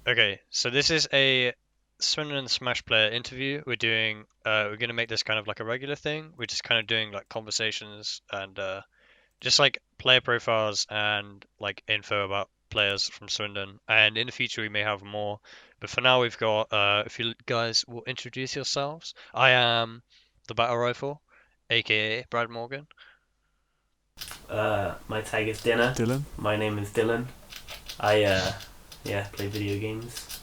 Okay, so this is a Swindon Smash player interview. We're gonna make this kind of like a regular thing. We're just kind of doing like conversations and just like player profiles and like info about players from Swindon. And in the future we may have more. But for now we've got if you guys will introduce yourselves. I am the Battle Rifle, aka Brad Morgan. My tag is Dinner. Dylan. My name is Dylan. I play video games.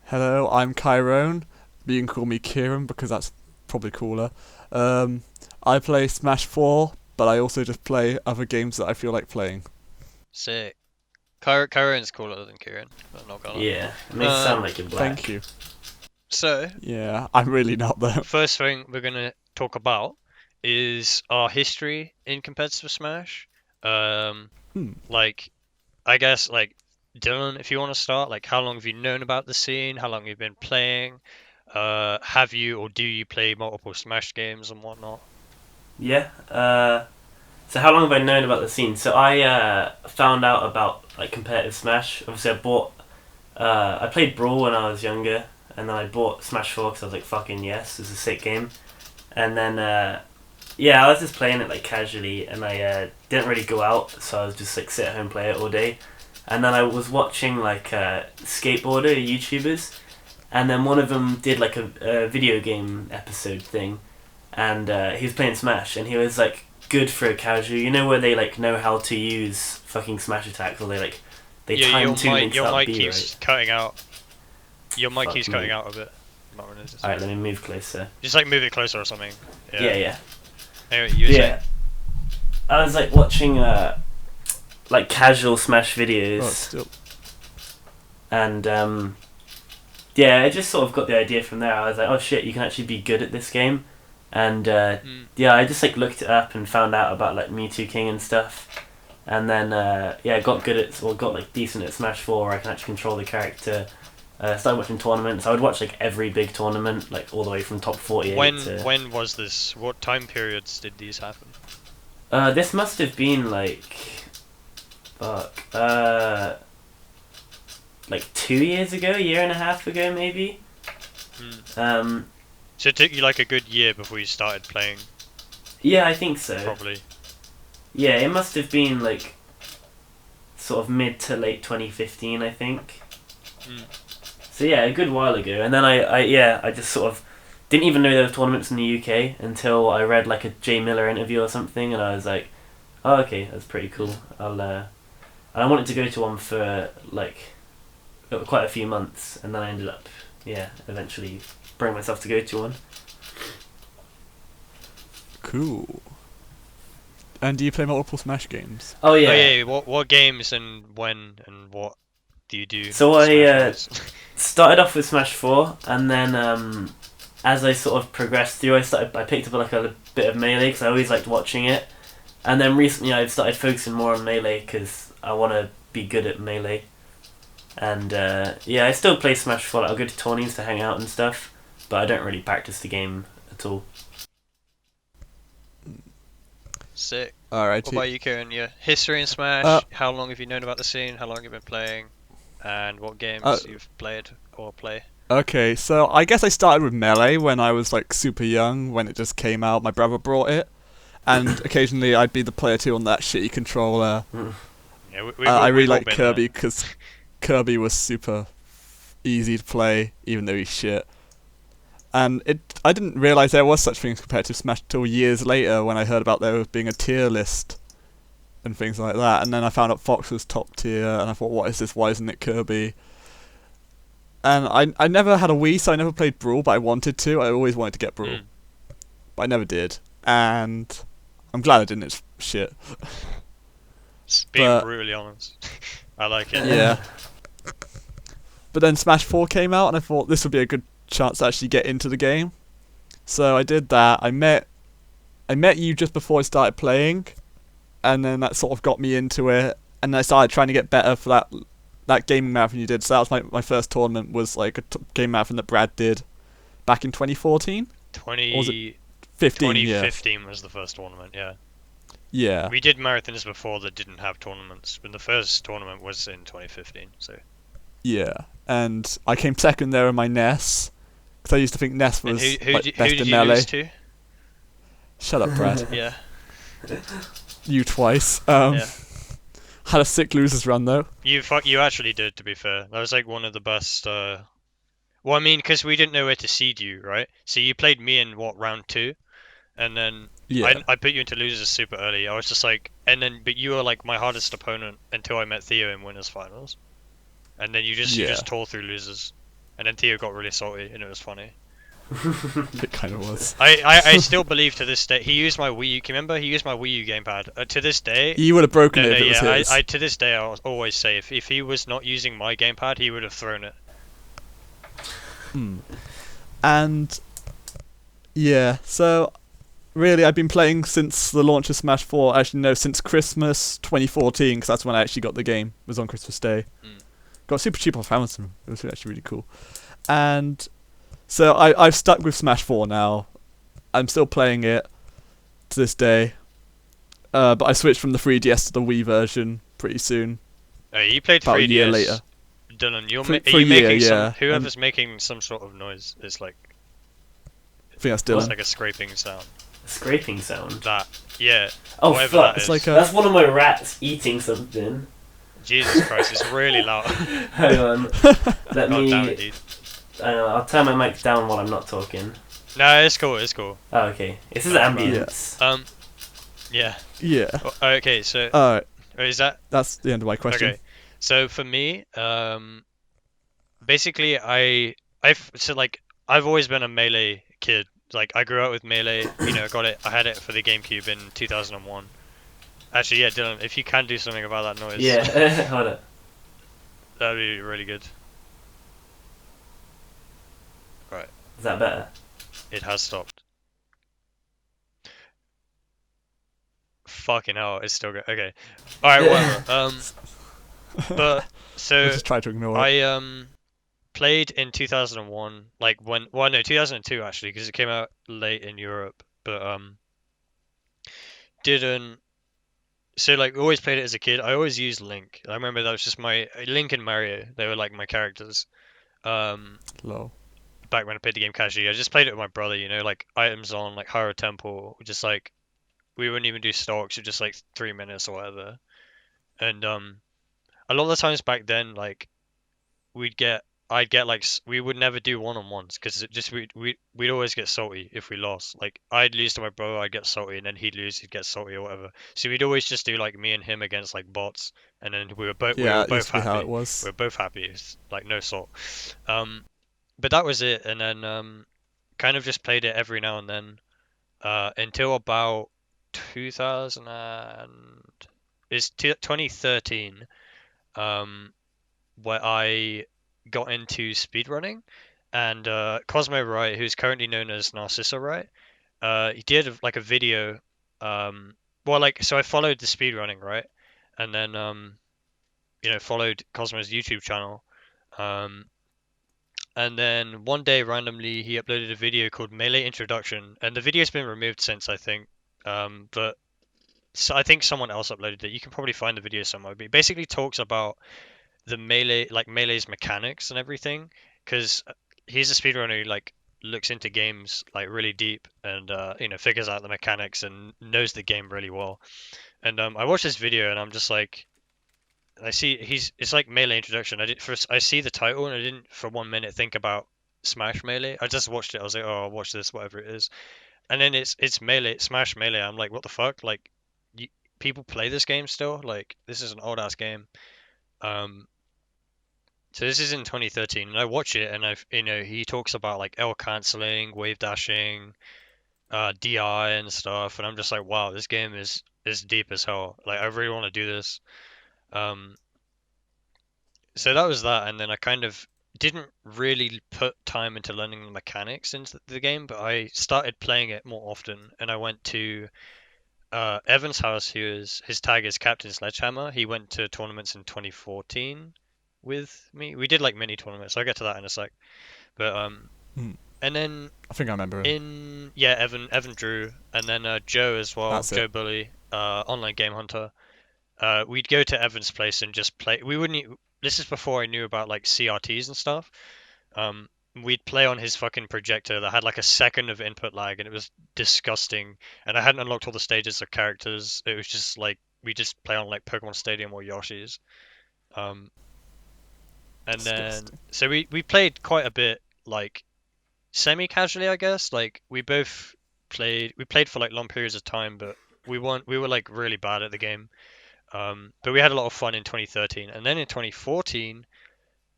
Hello, I'm Kyrrone. You can call me Kyrrone because that's probably cooler. I play Smash 4, but I also just play other games that I feel like playing. Sick. Kyrion's cooler than Kieran. I'm not gonna lie. Yeah, it makes it sound like you're black. Thank you. So Yeah, I'm really not though. first thing we're gonna talk about is our history in competitive Smash. Hmm. Like I guess like Dylan, if you want to start, like how long have you known about the scene? How long have you been playing? Have you or do you play multiple Smash games and whatnot? Yeah. So how long have I known about the scene? So I found out about like competitive Smash. Obviously, I played Brawl when I was younger, and then I bought Smash 4 because I was like, fucking yes, it's a sick game. And then I was just playing it like casually, and I didn't really go out, so I was just like sit at home and play it all day. And then I was watching like skateboarder YouTubers, and then one of them did like a video game episode thing, and he was playing Smash, and he was like good for a casual. You know where they like know how to use fucking Smash attacks, or they Yeah, time two links your up mic B, keeps right? cutting out. Your mic Fuck keeps me. cutting out a bit. Not really, All right, let me move closer. just like move it closer or something. Yeah. Anyway, you were saying? Yeah. I was like watching like casual Smash Oh, videos, still. and I just sort of got the idea from there. I was like, oh shit, you can actually be good at this game, and I just like looked it up and found out about like Mewtwo King and stuff, and then got good at or got like decent at Smash 4 where I can actually control the character. Started watching tournaments. I would watch like every big tournament, like all the way from top 48 to. When was this? What time periods did these happen? This must have been like, fuck, like 2 years ago, a year and a half ago, maybe. Hmm. So it took you like a good year before you started playing Yeah, I think so. properly. Yeah, it must have been like sort of mid to late 2015, I think. Hmm. So yeah, a good while ago. And then I just sort of didn't even know there were tournaments in the UK until I read like a Jay Miller interview or something, and I was like, oh okay, that's pretty cool. And I wanted to go to one for like quite a few months, and then I ended up eventually bringing myself to go to one. Cool. And do you play multiple Smash games? Oh Oh yeah. yeah, what games and when and what do you do? So in I Smash Bros? started off with Smash 4, and then as I sort of progressed through, I picked up like a bit of Melee because I always liked watching it. And then recently I've started focusing more on Melee because I want to be good at Melee. And I still play Smash 4. Like, I'll go to tourneys to hang out and stuff, but I don't really practice the game at all. Sick. Alright. What about you, Kieran? Your history in Smash? Uh, How long have you known about the scene? How long have you been playing? And what games Uh, you've played or play? Okay, so I guess I started with Melee when I was like super young, when it just came out. My brother brought it, and occasionally I'd be the player two on that shitty controller. Yeah, I really we've all like been Kirby because Kirby was super easy to play, even though he's shit. And I didn't realize there was such thing as competitive Smash till years later when I heard about there being a tier list and things like that. And then I found out Fox was top tier, and I thought, what is this? Why isn't it Kirby? And I never had a Wii, so I never played Brawl, but I wanted to. I always wanted to get Brawl, Hmm. but I never did. And I'm glad I didn't. It's shit. Being But- brutally honest, I like it. Yeah. But then Smash 4 came out, and I thought this would be a good chance to actually get into the game. So I did that. I met you just before I started playing, and then that sort of got me into it. And I started trying to get better for that gaming marathon you did. So that was my first tournament, was like a game marathon that Brad did back in 2014? Or was it 15? Yeah. 2015 was the first tournament, yeah. Yeah. We did marathons before that didn't have tournaments, but the first tournament was in 2015, so Yeah, and I came second there in my Ness because I used to think Ness And was who like who best did in you melee. lose to? Shut up, Brad. Yeah. You twice. Yeah. Had a sick losers run though. You actually did, to be fair. That was like one of the best. Well, I mean, because we didn't know where to seed you, right? So you played me in what, round 2, and then Yeah. I put you into losers super early. I was just like, and then but you were like my hardest opponent until I met Theo in winners finals, and then you Yeah. just tore through losers, and then Theo got really salty, and it was funny. It kind of was. I still believe to this day he used my Wii U. Can you remember he used my Wii U gamepad? To this day, You would have broken no, it no, if it was yeah. his. I to this day I'll always say if he was not using my gamepad, he would have thrown it. And yeah, so really I've been playing since the launch of Smash 4. Actually, no, since Christmas 2014, because that's when I actually got the game. It was on Christmas Day. Got super cheap off Amazon. It was actually really cool. And so I've stuck with Smash 4 now. I'm still playing it to this day. But I switched from the 3DS to the Wii version pretty soon. You played About 3DS. a year later. Dylan, For are a you year, making yeah. whoever's making some sort of noise is like I think that's it's Dylan. like a scraping sound. A scraping sound. That yeah. Oh whatever fuck! that It's is. like a- That's one of my rats eating something. Jesus Christ, it's really loud. Hang on. Let God me. damn it, dude. I'll turn my mic down while I'm not talking. No, it's cool. It's cool. Oh, okay. This is That's ambience. Yeah. Yeah. Okay, so Alright, is that that's the end of my question. okay? So for me, basically I've always been a melee kid. Like I grew up with melee. You know, I had it for the GameCube in 2001. Actually, yeah, Dylan, if you can do something about that noise, Yeah. Hold up. that'd be really good. Is that better? It has stopped. Fucking hell, it's still going. Okay, all right, whatever. But I so just tried to ignore it. I played in 2001, like well no 2002 actually, because it came out late in Europe. But didn't so like always played it as a kid. I always used Link. I remember that was just my Link and Mario. They were like my characters. Lol. Back when I played the game casually, I just played it with my brother. You know, like items on like Hyrule Temple, just like we wouldn't even do stalks, just like 3 minutes or whatever. And a lot of the times back then, like I'd get like we would never do one-on-ones because it just we'd always get salty if we lost. Like I'd lose to my brother, I'd get salty, and then he'd lose, he'd get salty or whatever. So we'd always just do like me and him against like bots, and then we were Yeah, it both used to be happy. how it was. We were both happy. It's like no salt. But that was it, and then kind of just played it every now and then until about 2000 and it's 2013 where I got into speedrunning, and Cosmo Wright, who's currently known as Narcissa Wright, he did like a video. Well, like so I followed the speedrunning, right, and then you know followed Cosmo's YouTube channel, and then one day randomly he uploaded a video called Melee Introduction, and the video's been removed since I think, but so I think someone else uploaded it. You can probably find the video somewhere. But it basically talks about the melee, like melee's mechanics and everything, because he's a speedrunner who like looks into games like really deep and you know figures out the mechanics and knows the game really well. And I watched this video and I'm just like, I see it's like Melee Introduction. I see the title and I didn't for 1 minute think about Smash Melee. I just watched it. I was like, oh, I'll watch this, whatever it is. And then it's Melee, Smash Melee. I'm like, what the fuck? Like, people play this game still? Like, this is an old ass game. So this is in 2013, and I watch it, and you know, he talks about like L canceling, wave dashing, DI and stuff, and I'm just like, wow, this game is deep as hell. Like, I really want to do this. Um, so that was that, and then I kind of didn't really put time into learning the mechanics into the game, but I started playing it more often, and I went to Evan's house, his tag is Captain Sledgehammer. He went to tournaments in 2014 with me. We did like mini tournaments. I'll get to that in a sec. But and then I think I remember it. Evan Drew, and then Joe as well. That's Joe it. Bully, online game hunter. We'd go to Evan's place and just play. We wouldn't. this is before I knew about like CRTs and stuff. Um, we'd play on his fucking projector that had like a second of input lag, and it was disgusting. And I hadn't unlocked all the stages of characters. It was just like we just play on like Pokemon Stadium or Yoshi's. Um, and then Disgusting. so we played quite a bit, like semi-casually, I guess. Like we played for like long periods of time, but we were like really bad at the game. But we had a lot of fun in 2013, and then in 2014,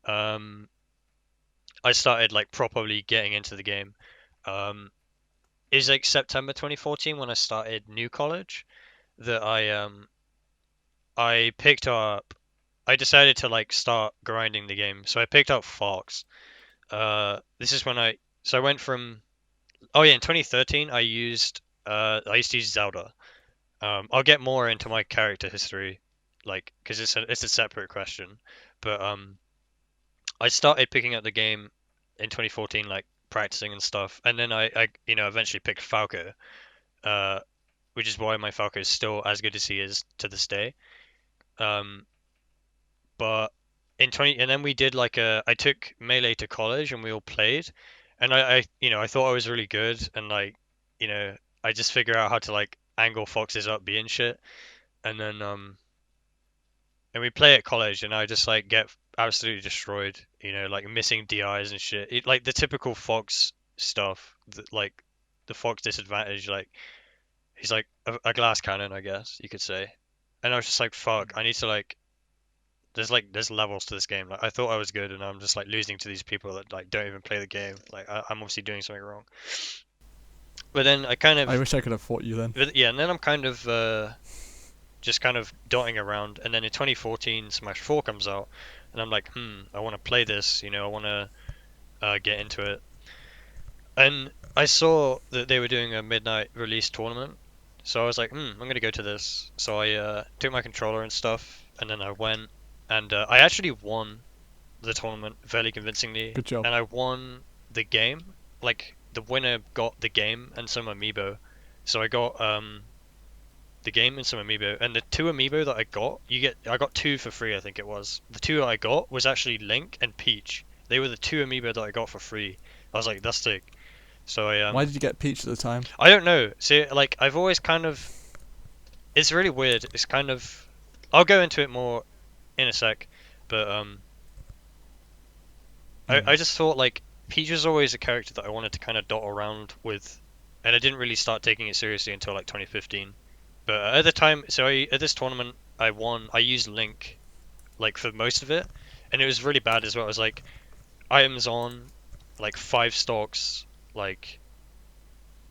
um, I started like properly getting into the game. Um, is like September 2014 when I started new college that I picked up. I decided to like start grinding the game, so I picked up Fox. This is when I went from, oh yeah, in 2013 I used to use Zelda. I'll get more into my character history, like, because it's a separate question. But I started picking up the game in 2014, like practicing and stuff, and then I eventually picked Falco, uh, which is why my Falco is still as good as he is to this day. Um, but in 20, and then we did like I took Melee to college and we all played, and I thought I was really good, and like, you know, I just figure out how to like angle foxes up being shit, and then and we play at college, and I just like get absolutely destroyed, like missing DIs and shit. Like the typical Fox stuff, like the Fox disadvantage, like he's like a glass cannon, I guess you could say. And I was just like, fuck, I need to like, there's levels to this game. Like I thought I was good, and I'm just like losing to these people that like don't even play the game. Like I'm obviously doing something wrong. But then I kind I of, wish I could have fought you then. yeah, and then I'm kind of just kind of dotting around. And then in 2014, Smash 4 comes out, and I'm like, I want to play this. I want to get into it. And I saw that they were doing a midnight release tournament, so I was like, I'm gonna go to this. So I took my controller and stuff, and then I went, and I actually won the tournament fairly convincingly, Good job. and I won the game. Like the winner got the game and some amiibo. So I got the game and some amiibo, and the two amiibo that I got two for free, I think it was. The two I got was actually Link and Peach. They were the two amiibo that I got for free. I was like, that's sick. So Why did you get Peach at the time? I don't know. See, like I've always kind of, it's really weird. It's kind of, I'll go into it more in a sec, but I just thought like Peach was always a character that I wanted to kind of dot around with, and I didn't really start taking it seriously until like 2015. But at the time, at this tournament, I won. I used Link like for most of it, and it was really bad as well. It was like items on, like 5 stocks, like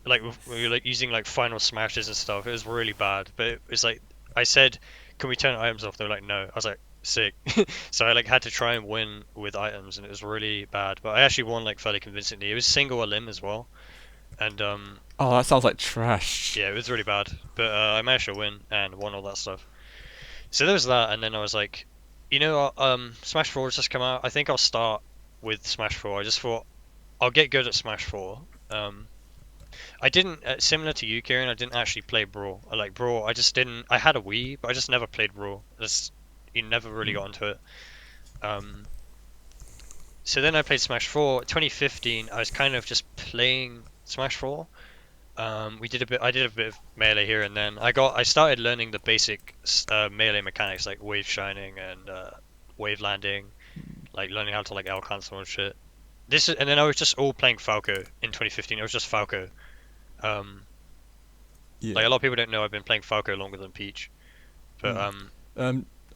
we were like using like final smashes and stuff. It was really bad. But it was like I said, can we turn items off? They were like, no. I was like, sick. So I like had to try and win with items, and it was really bad. But I actually won like fairly convincingly. It was single a limb as well, and Oh, that sounds like trash. yeah, it was really bad. But I managed to win and won all that stuff. So there was that, and then I was like, Smash 4 has just come out. I think I'll start with Smash 4. I just thought I'll get good at Smash 4. I didn't, similar to you, Kieran, I didn't actually play Brawl. I like Brawl. I just didn't. I had a Wii, but I just never played Brawl. You never really got into it. Um, so then I played Smash 4. 2015, I was kind of just playing Smash 4. I did a bit of melee here and then. I started learning the basic melee mechanics like wave shining and wave landing, like learning how to like L cancel and shit. And then I was just all playing Falco in 2015. It was just Falco. Um, Yeah. like a lot of people don't know I've been playing Falco longer than Peach, but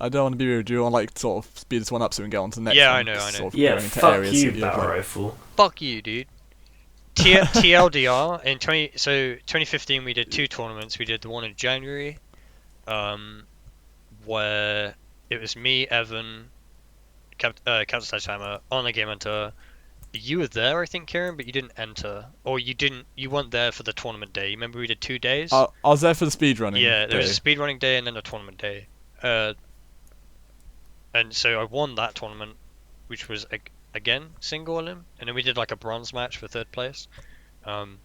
I don't want to be rude. Do you want like sort of speed this one up so we can get on to the next Yeah, one? I know. Sort of Yeah, going into fuck areas you, that Battle like- Rifle. fuck you, dude. TLDR in 2015 we did 2 tournaments. We did the one in January, where it was me, Evan, Captain Sledgehammer, on the game enter. You were there, I think, Kieran, but you didn't enter, or you didn't. You weren't there for the tournament day. You remember we did 2 days. I was there for the speed running. Yeah, there was a day. speedrunning day and then a tournament day. And so I won that tournament, which was again single elim, and then we did like a bronze match for 3rd place. And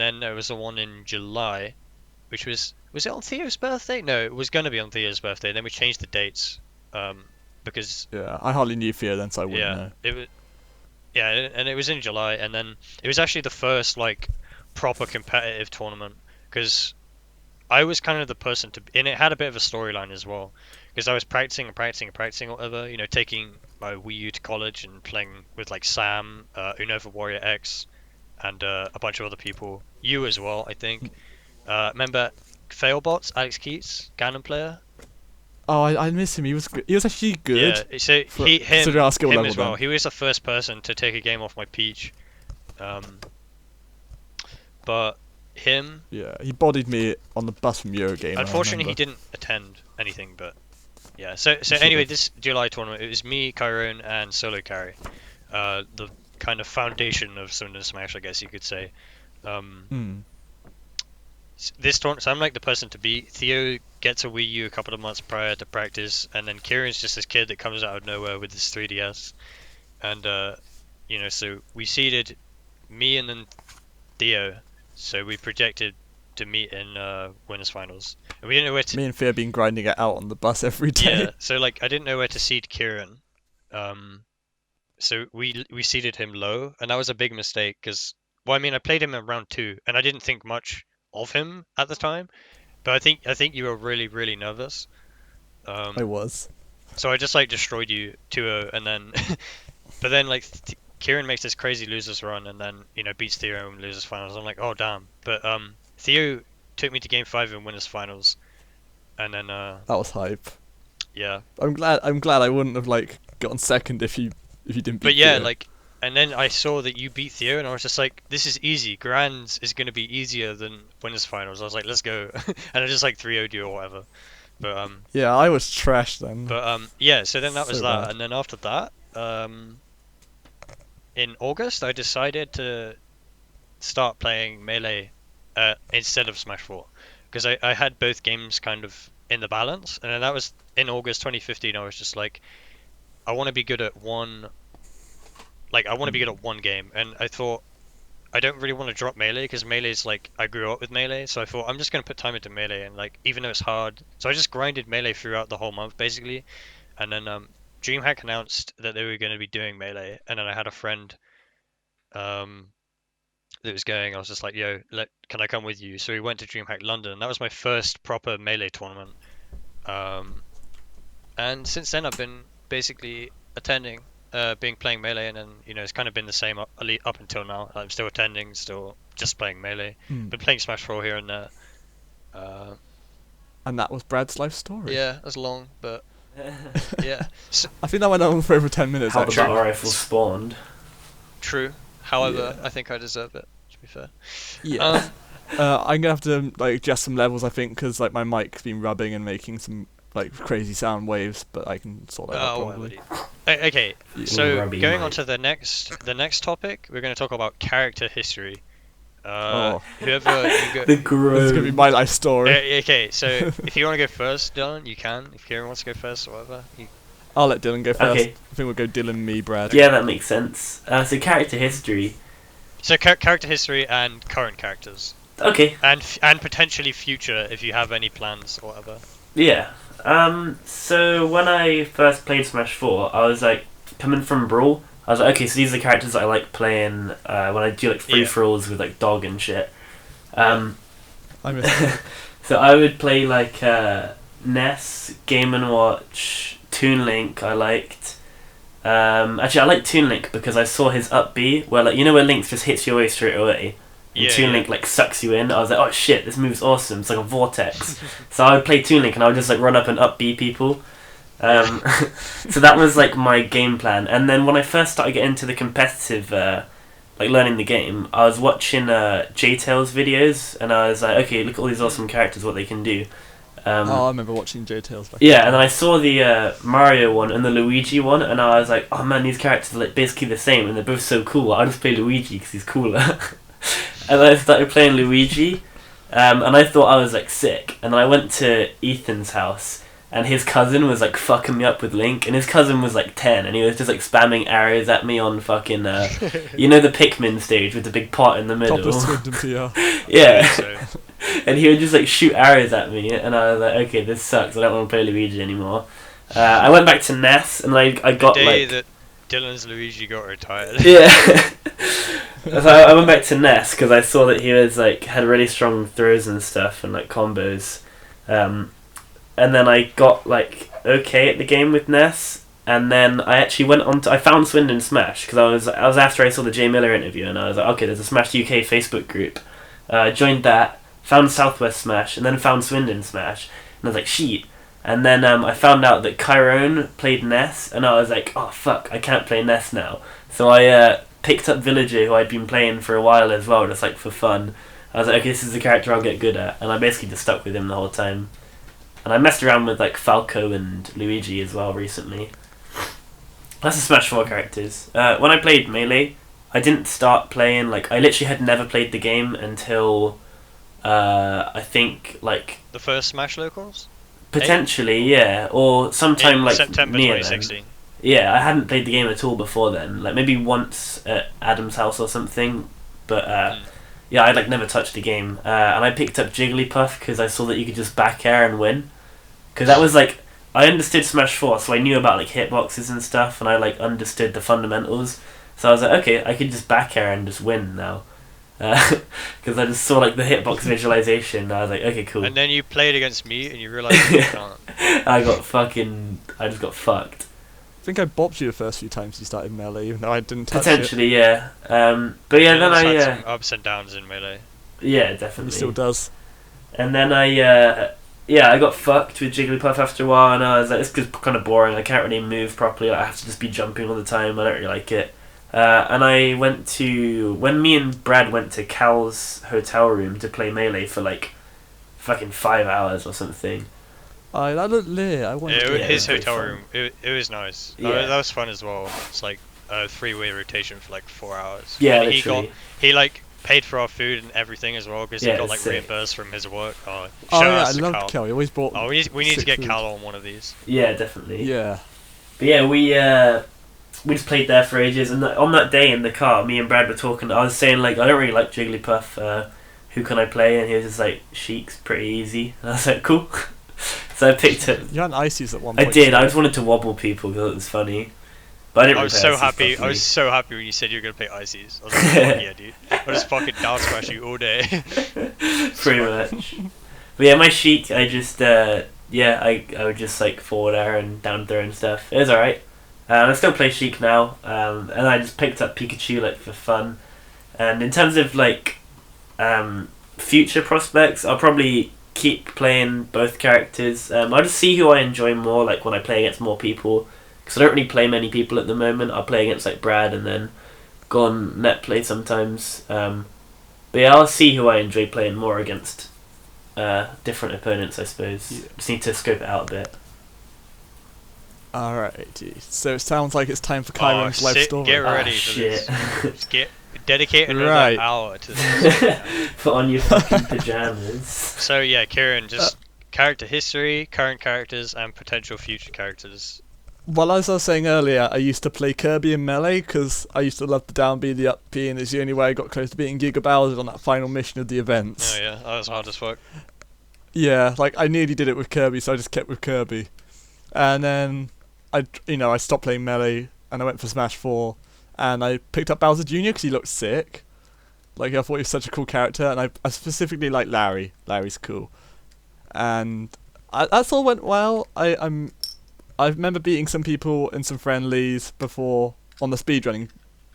then there was the one in July, which was it on Theo's birthday? No, it was gonna be on Theo's birthday. Then we changed the dates. because Yeah, I hardly knew Theo then, so I wouldn't know. it was and it was in July, and then it was actually the first like proper competitive tournament because I was kind of the person and it had a bit of a storyline as well because I was practicing or whatever, taking my Wii U to college and playing with like Sam, Unova Warrior X, and a bunch of other people. You as well, I think. Remember Failbots, Alex Keats, Ganon player? Oh, I miss him. He was he was actually good. Yeah, so considering our skill him level as well. then. He was the first person to take a game off my Peach. But him, Yeah, he bodied me on the bus from Eurogame. unfortunately, he didn't attend anything. But yeah, so anyway, this July tournament, it was me, Kyrrone, and Solo Carry, the kind of foundation of Swindon Smash, I guess you could say. This tournament, so I'm like the person to beat. Theo gets a Wii U a couple of months prior to practice, and then Kieran's just this kid that comes out of nowhere with his 3DS, and so we seeded me and then Theo, so we projected to meet in winners finals, and we didn't know where to. Me and Theo been grinding it out on the bus every day. Yeah, so like I didn't know where to seed Kieran, so we seeded him low, and that was a big mistake because, well, I mean, I played him in round 2, and I didn't think much of him at the time, but I think you were really really nervous. I was. So I just like destroyed you 2-0, and then but then like Kieran makes this crazy losers run, and then beats Theo in losers finals. I'm like, oh damn. But Theo took me to game 5 in winners finals, and then that was hype. Yeah. I'm glad I wouldn't have like gotten second if you didn't beat But yeah, Theo. like, and then I saw that you beat Theo, and I was just like, this is easy. Grands is going to be easier than winners finals. I was like, let's go. And I just like 3-0'd you or whatever. But yeah, I was trash then. But yeah, so then that was So that, bad. and then after that, in August, I decided to start playing Melee instead of Smash 4, because I had both games kind of in the balance, and then that was in August 2015. I was just like, I want to be good at one. Like, I want to be good at one game, and I thought I don't really want to drop Melee because Melee is like, I grew up with Melee, so I thought I'm just gonna put time into Melee, and like, even though it's hard, so I just grinded Melee throughout the whole month basically, and then DreamHack announced that they were going to be doing Melee, and then I had a friend that was going. I was just like, yo, can I come with you? So we went to DreamHack London, and that was my first proper Melee tournament. And since then I've been basically attending, playing Melee, and then it's kind of been the same up until now. I'm still attending, still just playing Melee, been playing Smash 4 here and there. And that was Brad's life story. Yeah, that's long, but yeah. So, I think that went on for over 10 minutes. How the actually. battle rifle spawned. True. However, Yeah. I think I deserve it, to be fair. Yeah. I'm gonna have to like adjust some levels, I think, because like my mic's been rubbing and making some like crazy sound waves, but I can sort that out probably. Okay, Yeah. so Rubby going on mic. to the next topic, we're going to talk about character history. Oh. Whoever you go. The This is gonna be groove. my life story. Okay, so if you want to go first, Dylan, you can. If Kieran wants to go first or whatever. I'll let Dylan go first. Okay. I think we'll go Dylan, me, Brad. Yeah, that makes sense. So character history. So character history and current characters, Okay. and potentially future if you have any plans or whatever. Yeah. So when I first played Smash 4, I was like, coming from Brawl, I was like, okay, so these are the characters that I like playing when I do like free-for-alls with like Dog and shit. I miss that. So I would play like Ness, Game & Watch, Toon Link I liked. Actually, I liked Toon Link because I saw his up B, where like, where Link just hits your way straight away. And Toon Link like sucks you in. I was like, oh shit, this move's awesome. It's like a vortex. So I would play Toon Link and I would just like run up and up B people. So that was like my game plan. And then when I first started getting into the competitive, like learning the game, I was watching J-Tails videos, and I was like, okay, look at all these awesome characters, what they can do. I remember watching J-Tails back. Yeah, and then I saw the Mario one and the Luigi one, and I was like, oh man, these characters are like basically the same, and they're both so cool. I'll just play Luigi because he's cooler. And then I started playing Luigi, and I thought I was like sick. And then I went to Ethan's house, and his cousin was like fucking me up with Link, and his cousin was like 10, and he was just like spamming arrows at me on fucking, the Pikmin stage with the big pot in the middle. Top of Swindon PR. Yeah. So, And he would just like shoot arrows at me, and I was like, okay, this sucks. I don't want to play Luigi anymore. I went back to NES, and I The got day like that Dylan's Luigi got retired. yeah. So I went back to NES because I saw that he was like had really strong throws and stuff and like combos, and then I got like okay at the game with NES. And then I actually went on to... I found Swindon Smash, because I was after I saw the Jay Miller interview, and I was like, okay, there's a Smash UK Facebook group. Joined that, found Southwest Smash, and then found Swindon Smash. And I was like, sheet. And then I found out that Kyrrone played Ness, and I was like, oh, fuck, I can't play Ness now. So I picked up Villager, who I'd been playing for a while as well, just like for fun. I was like, okay, this is the character I'll get good at. And I basically just stuck with him the whole time. And I messed around with like Falco and Luigi as well recently. That's the Smash 4 characters. When I played Melee, I didn't start playing, like, I literally had never played the game until, I think, like... The first Smash locals? Potentially, yeah. Or sometime, in like, September near 2016. then. Yeah, I hadn't played the game at all before then. Like, maybe once at Adam's house or something. But, yeah, I'd, like, never touched the game. And I picked up Jigglypuff because I saw that you could just back air and win. Because that was, like... I understood Smash 4, so I knew about like hitboxes and stuff, and I like understood the fundamentals. So I was like, okay, I could just back air and just win now, because I just saw like the hitbox visualization. And I was like, okay, cool. And then you played against me, and you realized you can't. I just got fucked. I think I bopped you the first few times you started Melee, even though I didn't touch Potentially, yeah. But yeah, then Dylan's had I some ups and downs in Melee. yeah, it. definitely. He still does. And then I got fucked with Jigglypuff after a while, and I was like, this is kind of boring. I can't really move properly. I have to just be jumping all the time. I don't really like it. And I went to... When me and Brad went to Cal's hotel room to play Melee for like fucking 5 hours or something. That looked lit. I wanted to His it was hotel fun. room, it was nice. Yeah. That was fun as well. It's like a three-way rotation for like 4 hours. Yeah, and literally. he like paid for our food and everything as well because Yeah, he got it's like sick. reimbursed from his work. Oh shout yeah, outs I to loved Cal. Cal. He always brought. Oh, we need to sick get food. Cal on one of these. Yeah, definitely. Yeah. But yeah, we just played there for ages, and on that day in the car, me and Brad were talking. I was saying like, I don't really like Jigglypuff. Who can I play? And he was just like, Sheik's pretty easy. And I was like, cool. So I picked it. You had ices at one I point. did. I just wanted to wobble people because it was funny. But I didn't. I really was play so Ices happy. I properly. was so happy when you said you were gonna play Ices. I was like, fuck yeah, dude. I'll just fucking down smash you all day. Pretty much. But yeah, my Sheik, I just I would just like forward air and down throw and stuff. It was alright. I still play Sheik now, and I just picked up Pikachu like for fun. And in terms of like future prospects, I'll probably keep playing both characters. I'll just see who I enjoy more, like when I play against more people. Because I don't really play many people at the moment. I'll play against like Brad and then go on net play sometimes. But yeah, I'll see who I enjoy playing more against. Different opponents, I suppose. Yeah. Just need to scope it out a bit. Alrighty. So it sounds like it's time for Kyrrone's life story. Get ready for shit. this. Just dedicate another Right. hour to this. Put on your fucking pajamas. So yeah, Kyrrone, just character history, current characters, and potential future characters. Well, as I was saying earlier, I used to play Kirby in Melee because I used to love the down B, the up B, and it's the only way I got close to beating Giga Bowser on that final mission of the events. Oh yeah, that was hard as fuck. Yeah, like I nearly did it with Kirby, so I just kept with Kirby. And then I stopped playing Melee and I went for Smash 4 and I picked up Bowser Jr. because he looked sick. Like I thought he was such a cool character, and I specifically like Larry. Larry's cool. And that's all went well. I remember beating some people in some friendlies before on the speedrunning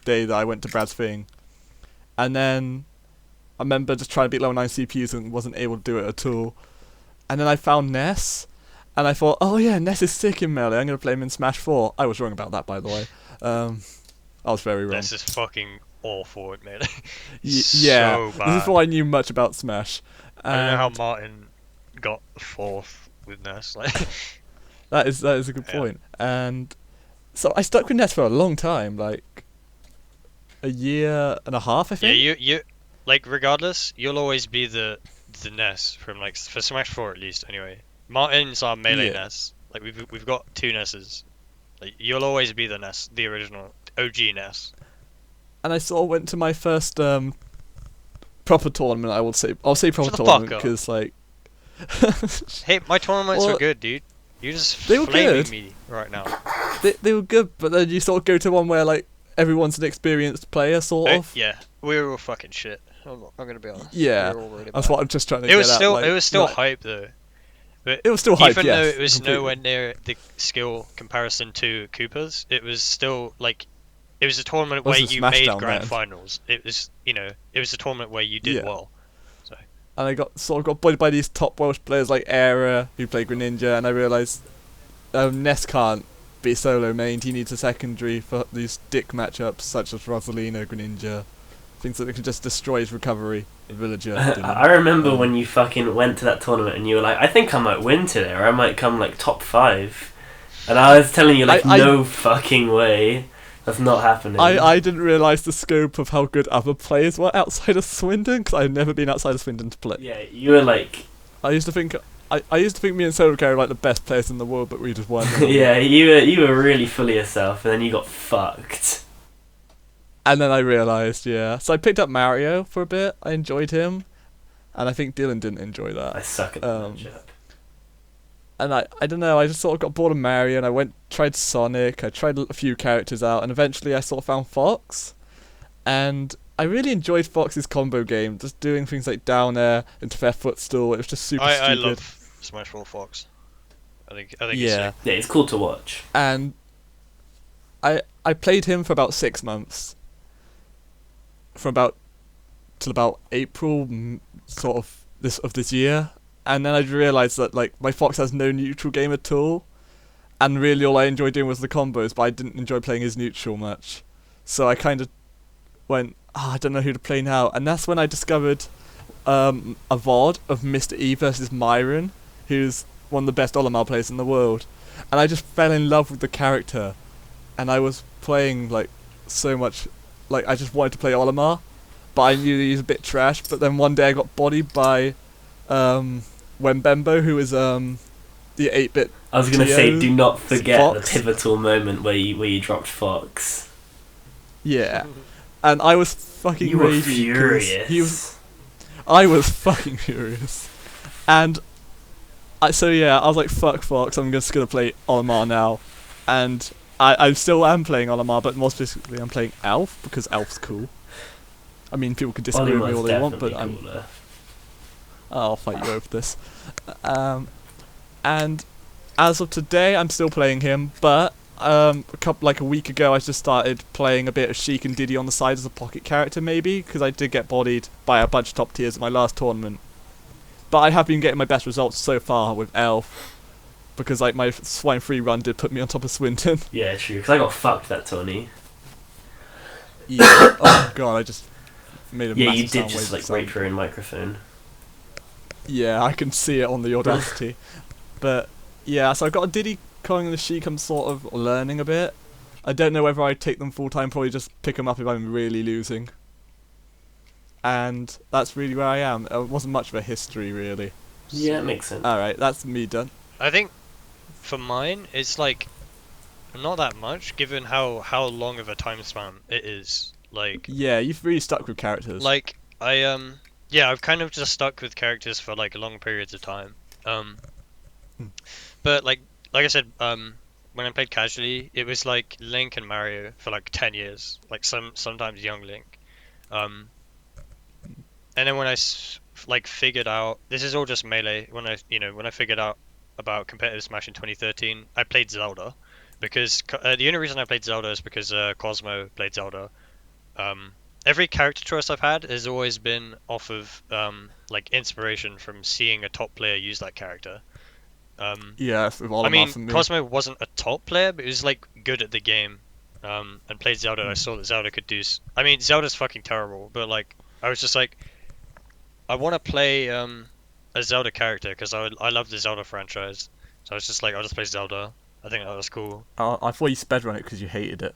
day that I went to Brad's thing. And then I remember just trying to beat level 9 CPUs and wasn't able to do it at all. And then I found Ness, and I thought, oh yeah, Ness is sick in Melee, I'm going to play him in Smash 4. I was wrong about that, by the way. I was very wrong. This is fucking awful at Melee. Yeah, So this is bad. before I knew much about Smash. I don't know how And Martin got fourth with Ness. Like, that is a good Yeah. point. And so I stuck with Ness for a long time, like a year and a half, I yeah, think. you like regardless, you'll always be the Ness from like for Smash 4 at least. Anyway, Martin's our Melee Yeah. Ness. Like we've got two Nesses. Like you'll always be the Ness, the original OG Ness. And I sort of went to my first proper tournament. I'll say proper Shut the fuck tournament up. because like Hey, my tournaments Well- were good, dude. You're just They were flaming good. me right now. They were good, but then you sort of go to one where like everyone's an experienced player, sort of. Yeah, we were all fucking shit. I'm gonna be honest. We Yeah, were all really that's bad. what I'm just trying to It get was at. still Like, like hype though. But it was still hype, even though yes, it was completely. nowhere near the skill comparison to Cooper's, it was still like it was a tournament I where was in you made Smashdown grand then. finals. It was it was a tournament where you did Yeah, well. So and I got bullied by these top Welsh players like Era, who play Greninja, and I realised Ness can't be solo mained. He needs a secondary for these dick matchups such as Rosalina, Greninja, things that can just destroy his recovery. Villager, Dylan. I remember when you fucking went to that tournament and you were like, I think I might win today, or I might come like top 5. And I was telling you, like, no fucking way. That's not happening. I didn't realise the scope of how good other players were outside of Swindon, because I've never been outside of Swindon to play. Yeah, you were like... I used to think me and Solo were like the best players in the world, but we just weren't. Yeah, you were really full of yourself, and then you got fucked. And then I realised, yeah. So I picked up Mario for a bit. I enjoyed him, and I think Dylan didn't enjoy that. I suck at the matchup. And I don't know, I just sort of got bored of Mario, and I tried Sonic, I tried a few characters out, and eventually I sort of found Fox. And I really enjoyed Fox's combo game, just doing things like down air into their footstool. It was just super stupid. I love Smash 4 Fox. I think yeah. it's sick. Yeah, it's cool to watch. And I played him for about 6 months. Till about April sort of this year. And then I realised that like my Fox has no neutral game at all. And really all I enjoyed doing was the combos, but I didn't enjoy playing his neutral much. So I kind of went, I don't know who to play now. And that's when I discovered a VOD of Mr. E versus Myron, who's one of the best Olimar players in the world. And I just fell in love with the character. And I was playing like so much, like I just wanted to play Olimar, but I knew he was a bit trash. But then one day I got bodied by Wembembo, who is the 8-bit. I was gonna say, do not forget Fox. the pivotal moment where you dropped Fox. Yeah, and I was fucking You were raging 'cause furious. I was fucking furious, and I was like, fuck Fox, I'm just gonna play Olimar now, and I still am playing Olimar, but more specifically I'm playing Alf because Alf's cool. I mean, people can disagree with me all they want, but I'll fight you over this. And as of today, I'm still playing him, but a week ago, I just started playing a bit of Sheik and Diddy on the side as a pocket character, maybe, because I did get bodied by a bunch of top tiers at my last tournament. But I have been getting my best results so far with Elf, because like my Swine Free run did put me on top of Swinton. Yeah, true, because I got fucked that tourney. Yeah. Oh god, I just made a Yeah, massive you did sound just wave like wait for your own microphone. Yeah, I can see it on the Audacity. But yeah, so I've got a Diddy Kong and the Sheik I'm sort of learning a bit. I don't know whether I take them full time, probably just pick them up if I'm really losing. And that's really where I am. It wasn't much of a history, really. Yeah, it makes sense. Alright, that's me done. I think for mine, it's like not that much, given how long of a time span it is. Like Yeah, you've really stuck with characters. like I've kind of just stuck with characters for like long periods of time. But like I said, when I played casually, it was like Link and Mario for like 10 years, like sometimes young Link. And then when I figured out, this is all just melee. When I figured out about competitive Smash in 2013, I played Zelda, because the only reason I played Zelda is because Cosmo played Zelda. Every character choice I've had has always been off of like inspiration from seeing a top player use that character. Yeah, with Olimar I mean, for me. Cosmo wasn't a top player, but he was like good at the game. And played Zelda. And I saw that Zelda could do. I mean, Zelda's fucking terrible, but like I was just like, I want to play a Zelda character because I love the Zelda franchise. So I was just like, I'll just play Zelda. I think that was cool. I thought you speedrun it because you hated it.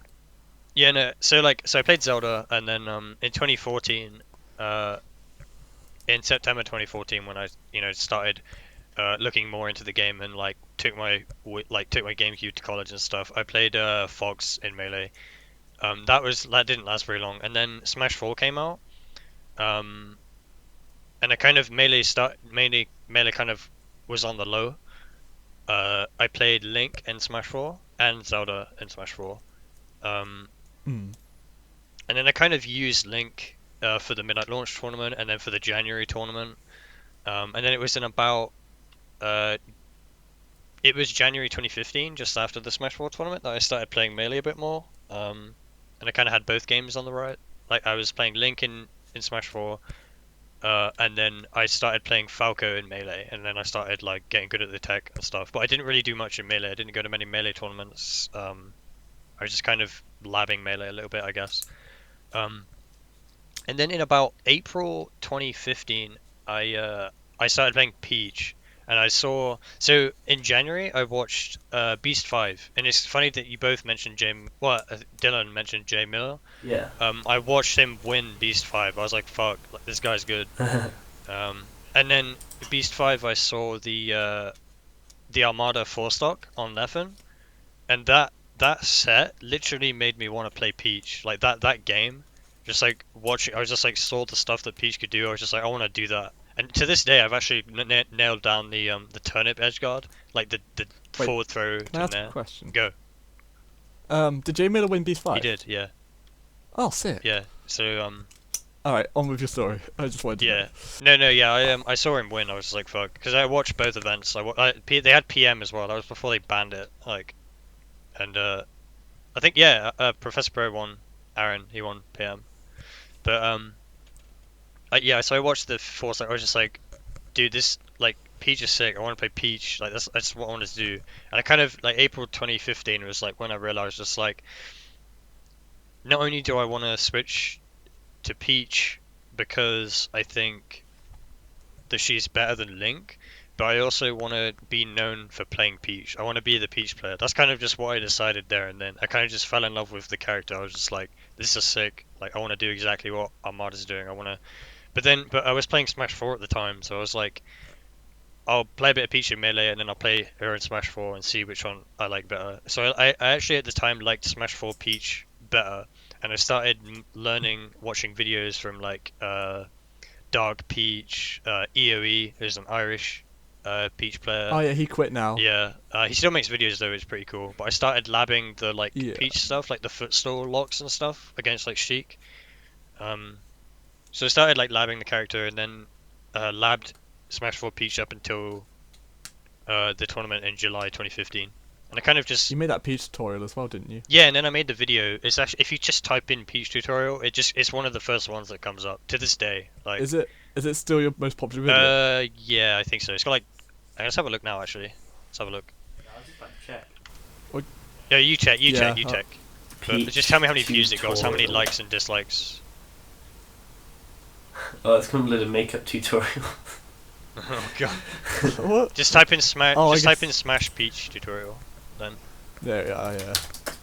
Yeah, no. So I played Zelda, and then in 2014, in September 2014, when I started looking more into the game and like took my GameCube to college and stuff, I played Fox in Melee. That didn't last very long, and then Smash 4 came out, and I kind of Melee kind of was on the low, I played Link in Smash 4 and Zelda in Smash 4. Hmm. And then I kind of used Link for the Midnight Launch tournament and then for the January tournament. And then it was in about it was January 2015, just after the Smash 4 tournament, that I started playing Melee a bit more. And I kind of had both games on the right. Like I was playing Link in Smash 4, and then I started playing Falco in Melee, and then I started like getting good at the tech and stuff. But I didn't really do much in Melee. I didn't go to many Melee tournaments. I was just kind of labbing Melee a little bit, I guess. Um, and then in about April 2015, I started playing Peach, and I saw. So in January, I watched Beast 5, and it's funny that you both mentioned Dylan mentioned Jay Miller. Yeah. I watched him win Beast 5. I was like, fuck, like, this guy's good. And then Beast 5, I saw the Armada 4 stock on Leffen, and that set literally made me want to play Peach. Like that game, just like watching, I was just like saw the stuff that Peach could do. I was just like, I want to do that. And to this day, I've actually nailed down the turnip edge guard, like the Wait, forward throw Can I to ask a nair. question? Go. Did Jay Miller win Beast 5? He did, yeah, Oh, sick. yeah. So Alright, on with your story. I just wanted to yeah, know. no, yeah. I saw him win. I was just like, fuck, because I watched both events. They had PM as well. That was before they banned it. Like, and I think yeah, Professor Pro won. Aaron, he won PM. But yeah. So I watched the Force. I was just like, dude, this like Peach is sick. I want to play Peach. Like that's what I wanted to do. And I kind of like April 2015 was like when I realized just like, not only do I want to switch to Peach because I think that she's better than Link, but I also want to be known for playing Peach. I want to be the Peach player. That's kind of just what I decided there and then. I kind of just fell in love with the character. I was just like, this is sick. Like, I want to do exactly what Armada's doing. I want to. But I was playing Smash 4 at the time, so I was like, I'll play a bit of Peach in Melee and then I'll play her in Smash 4 and see which one I like better. So I actually at the time liked Smash 4 Peach better, and I started learning, watching videos from like Dark Peach, EOE, who's an Irish Peach player. Oh yeah, he quit now. Yeah, he still makes videos though, it's pretty cool. But I started labbing the like Yeah. Peach stuff, like the footstool locks and stuff against like Sheik. So I started like labbing the character and then labbed Smash 4 Peach up until the tournament in July 2015. And I kind of just You made that Peach tutorial as well, didn't you? yeah, and then I made the video. It's actually if you just type in Peach tutorial, it's one of the first ones that comes up to this day. Like Is it still your most popular video? yeah, I think so. It's got like let's have a look now actually. Let's have a look. I was just about to check. Yeah, you check, you Yeah, check. But Peach just tell me how many views it got, how many tutorial. likes and dislikes. Oh, it's come with a makeup tutorial. Oh god. What? Just type in Smash. Oh, I just type guess- in Smash Peach tutorial. Then There we are, yeah.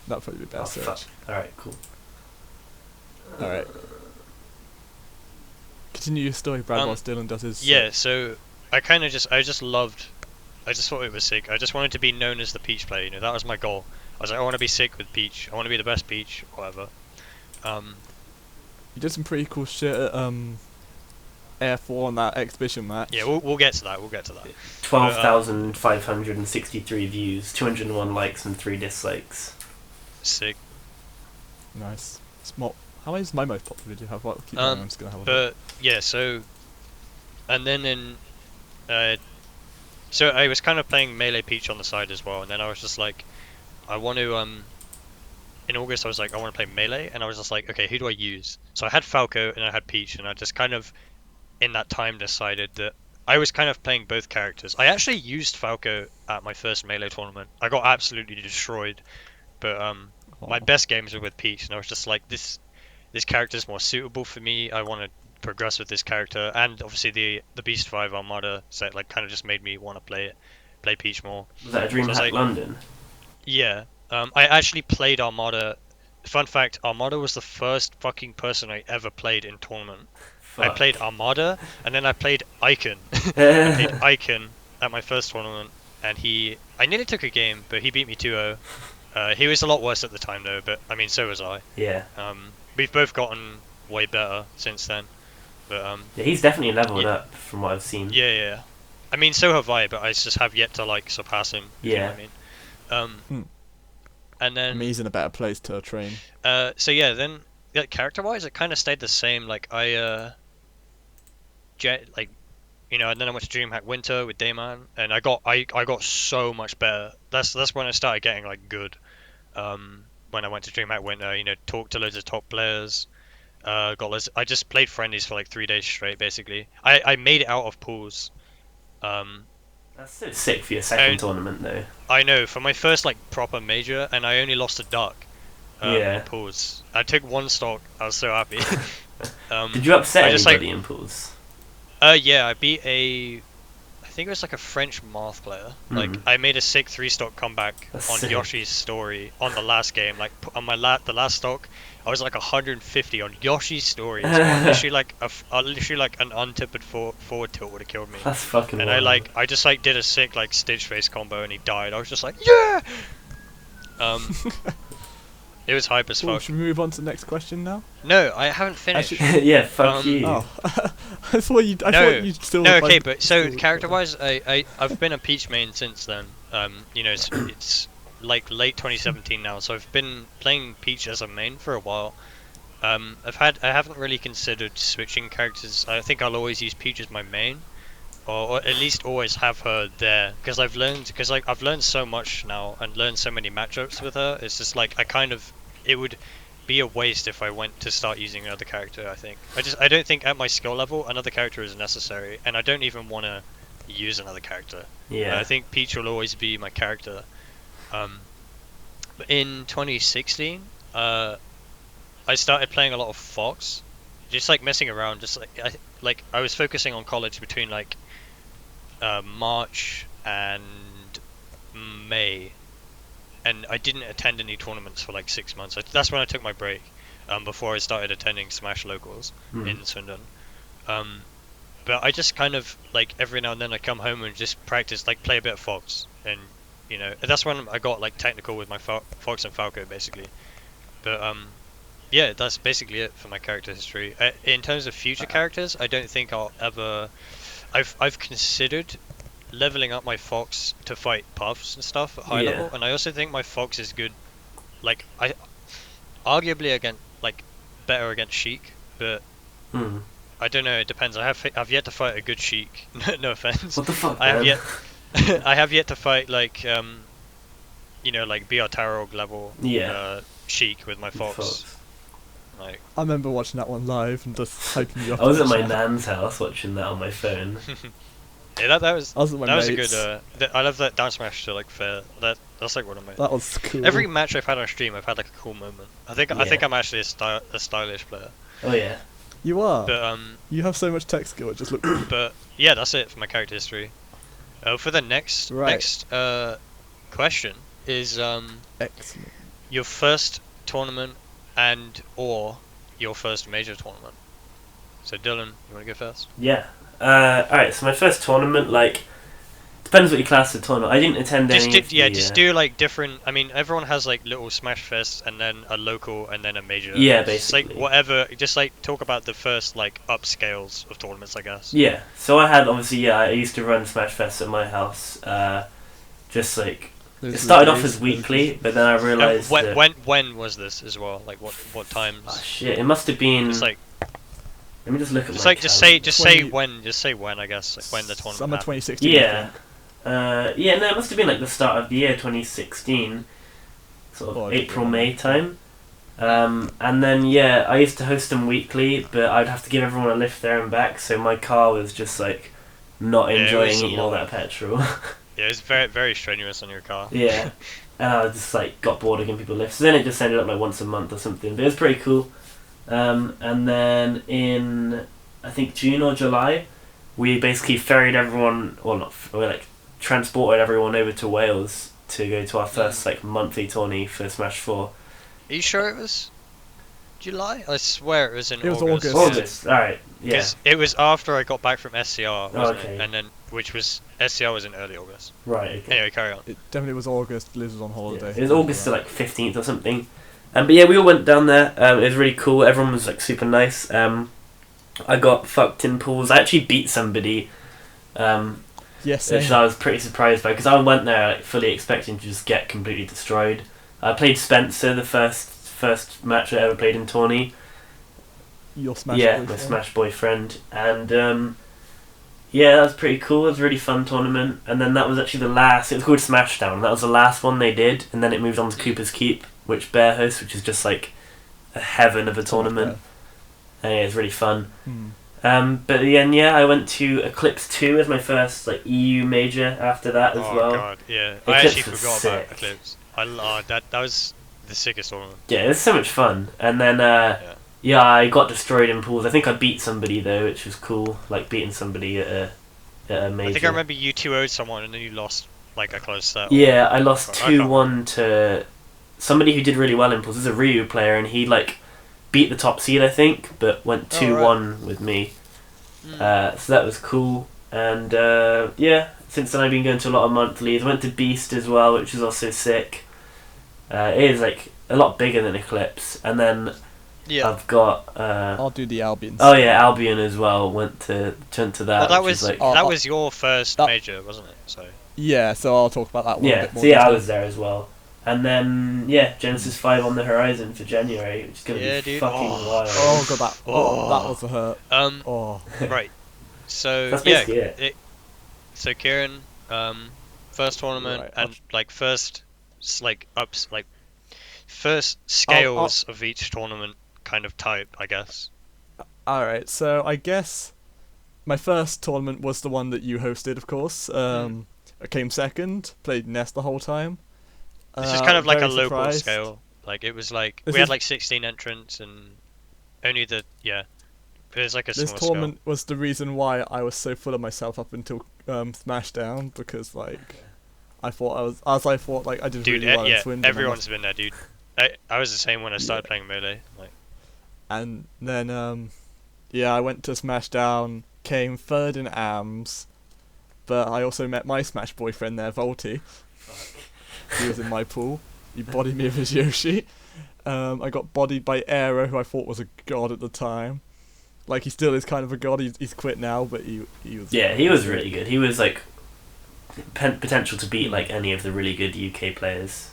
That'd probably be better Oh, fuck. search. Alright, cool. Alright. Continue your story, Brad, whilst Dylan does his... yeah. So I just loved. I just thought it was sick. I just wanted to be known as the Peach player. You know, that was my goal. I was like, I want to be sick with Peach. I want to be the best Peach, whatever. You did some pretty cool shit at Air 4 on that exhibition match. Yeah, we'll get to that. We'll get to that. 12,563 views, 201 likes and 3 dislikes. Sick. Nice. How many is my most popular video? Have keep going, I'm just gonna have a look. But yeah, so and then so I was kind of playing Melee Peach on the side as well, and then I was just like, I want to in August I was like, I want to play Melee, and I was just like, okay, who do I use? So I had Falco and I had Peach, and I just kind of in that time decided that I was kind of playing both characters. I actually used Falco at my first Melee tournament. I got absolutely destroyed, but my best games were with Peach, and I was just like, this character is more suitable for me. I want to progress with this character, and obviously the Beast 5 Armada set like kind of just made me want to play Peach more. Was that a DreamHack like- London? Yeah, I actually played Armada. Fun fact: Armada was the first fucking person I ever played in tournament. I Fuck. played Armada, and then I played Icon. I played Icon at my first tournament, and I nearly took a game, but he beat me 2-0. He was a lot worse at the time though, but I mean, so was I. Yeah. We've both gotten way better since then. But Yeah, he's definitely leveled yeah. up from what I've seen. yeah. I mean, so have I, but I just have yet to like surpass him. If you know Yeah. what I mean. And I then mean, he's in a better place to train. so yeah, then character-wise, it kind of stayed the same. Like like and then I went to DreamHack Winter with Dayman, and I got so much better. That's when I started getting like good. When I went to DreamHack Winter, talked to loads of top players. I just played friendlies for like 3 days straight, basically. I made it out of pools. That's so sick for your second And tournament, though. I know for my first like proper major, and I only lost a duck. Yeah. In pools. I took one stock. I was so happy. Did you upset I just, anybody in pools? Yeah, I beat I think it was like a French math player. Like I made a sick 3-stock comeback That's on sick. Yoshi's story on the last game. Like on the last stock, I was like 150 on Yoshi's story. So literally like an untipped forward tilt would have killed me. That's fucking And wild. I just like did a sick like stitch face combo and he died. I was just like, yeah. It was hype as Cool, fuck. should we move on to the next question now? No, I haven't finished. Yeah, fuck you. Oh, I thought you'd still. No, like, okay, but so still- character-wise, I've been a Peach main since then. It's like late 2017 now, so I've been playing Peach as a main for a while. I haven't really considered switching characters. I think I'll always use Peach as my main, or at least always have her there, because I've learned so much now and learned so many matchups with her. It's just like it would be a waste if I went to start using another character. I think I don't think at my skill level another character is necessary, and I don't even want to use another character. Yeah. I think Peach will always be my character. But in 2016, I started playing a lot of Fox, just like messing around. Just like I was focusing on college between like March and May, and I didn't attend any tournaments for like 6 months. That's when I took my break, before I started attending Smash locals in Swindon. But I just kind of like every now and then I come home and just practice, like play a bit of Fox, and that's when I got like technical with my Fox and Falco basically. But yeah, that's basically it for my character history. In terms of future characters, I don't think I'll ever. I've considered leveling up my Fox to fight Puffs and stuff at high level, and I also think my Fox is good. Like arguably better against Sheik, but I don't know. It depends. I've yet to fight a good Sheik. No offense. What the fuck, I have man? yet. I have yet to fight like like BR Tarog level Sheik with my Fox. Like I remember watching that one live and just hyping you up. I was at my chat. nan's house watching that on my phone. yeah, that was I was at my that was a mates. good. I love that down smash to like fair. That's like one of my. That was cool. Every match I've had on stream, I've had like a cool moment. I think I'm actually a stylish player. Oh yeah. You are. But You have so much tech skill. It just looks. but yeah, that's it for my character history. For the next question is Excellent. your first tournament and or your first major tournament. So Dylan, you want to go first? Yeah. Alright, so my first tournament, like, depends what you class as a tournament. I didn't attend any. Just do like different. I mean, everyone has like little Smash Fest and then a local and then a major. Yeah, Just, basically. like whatever. Just like talk about the first like upscales of tournaments, I guess. Yeah. So I had I used to run Smash Fest at my house. Just like it started off as weekly, but then I realised. When was this as well? Like what times? Oh shit! It must have been. Just like. Let me just look at Just my like just say calendar. when I guess like when the tournament. Summer happened. 2016. Yeah. Yeah, no, it must have been like the start of the year 2016, sort of April, May time. And then I used to host them weekly, but I'd have to give everyone a lift there and back, so my car was just like not enjoying eating all that petrol. Yeah, it's very very strenuous on your car. Yeah, and I just like got bored of giving people lifts. So then it just ended up like once a month or something, but it was pretty cool. And then in I think June or July, we basically ferried everyone, transported everyone over to Wales to go to our first like monthly tourney for Smash 4. Are you sure it was July? I swear it was in It was August. August. Alright, yeah. 'Cause it was after I got back from SCR, wasn't Okay. it? And then SCR was in early August. Right, okay. Anyway, carry on. It definitely was August. Liz was on holiday. Yeah. It was August to like 15th or something. But yeah, we all went down there. It was really cool. Everyone was like super nice. I got fucked in pools. I actually beat somebody. Yes, which I was pretty surprised by because I went there like, fully expecting to just get completely destroyed. I played Spencer the first match I ever played in tourney. Your Smash My boyfriend. Smash boyfriend, and yeah, that was pretty cool. It was a really fun tournament, and then that was actually the last. It was called Smashdown. That was the last one they did, and then it moved on to Cooper's Keep, which Bear hosts, which is just like a heaven of a tournament. And yeah, it's really fun. But then I went to Eclipse 2 as my first like EU major after that as well. Oh god, yeah. Eclipse I actually was forgot sick. about Eclipse. That was the sickest tournament. Yeah, it was so much fun. And then I got destroyed in pools. I think I beat somebody though, which was cool. Like beating somebody at a major. I think I remember you 2-0'd someone and then you lost like a close set. Yeah, I lost I can't 2-1 to somebody who did really well in pools. This is a Ryu player, and he like beat the top seed, I think, but went 2-1 with me. So that was cool. And since then I've been going to a lot of monthlies. I went to Beast as well, which is also sick. It is like a lot bigger than Eclipse. And then I've got I'll do the Albions. oh yeah, Albion as well. Went to that. Well, that which was is like, that was your first major, wasn't it? So Yeah, so I'll talk about that one a yeah. bit more. So yeah, I detail. was there as well. And then Genesis 5 on the horizon for January, which is gonna be dude. fucking wild. Oh god, that was a hurt. Right. So That's basically it. So Kyrrone, first tournament Right, and like first first scales of each tournament kind of type, I guess. Alright, so I guess my first tournament was the one that you hosted, of course. I came second, played Nest the whole time. This is kind of like a very local surprised. scale. Like it was like This we had is- like 16 entrants and only it was like a This small tournament was the reason why I was so full of myself up until Smashdown, because like I did Dude, really well in yeah, Swindon. everyone's been there, dude. I was the same when I started playing Melee. Like, And then I went to Smashdown, came third in AMS, but I also met my Smash boyfriend there, Volty. He was in my pool. He bodied me with his Yoshi. I got bodied by Aero, who I thought was a god at the time. Like, he still is kind of a god. He's quit now, but he was... Yeah, he was really good. He was like potential to beat like any of the really good UK players.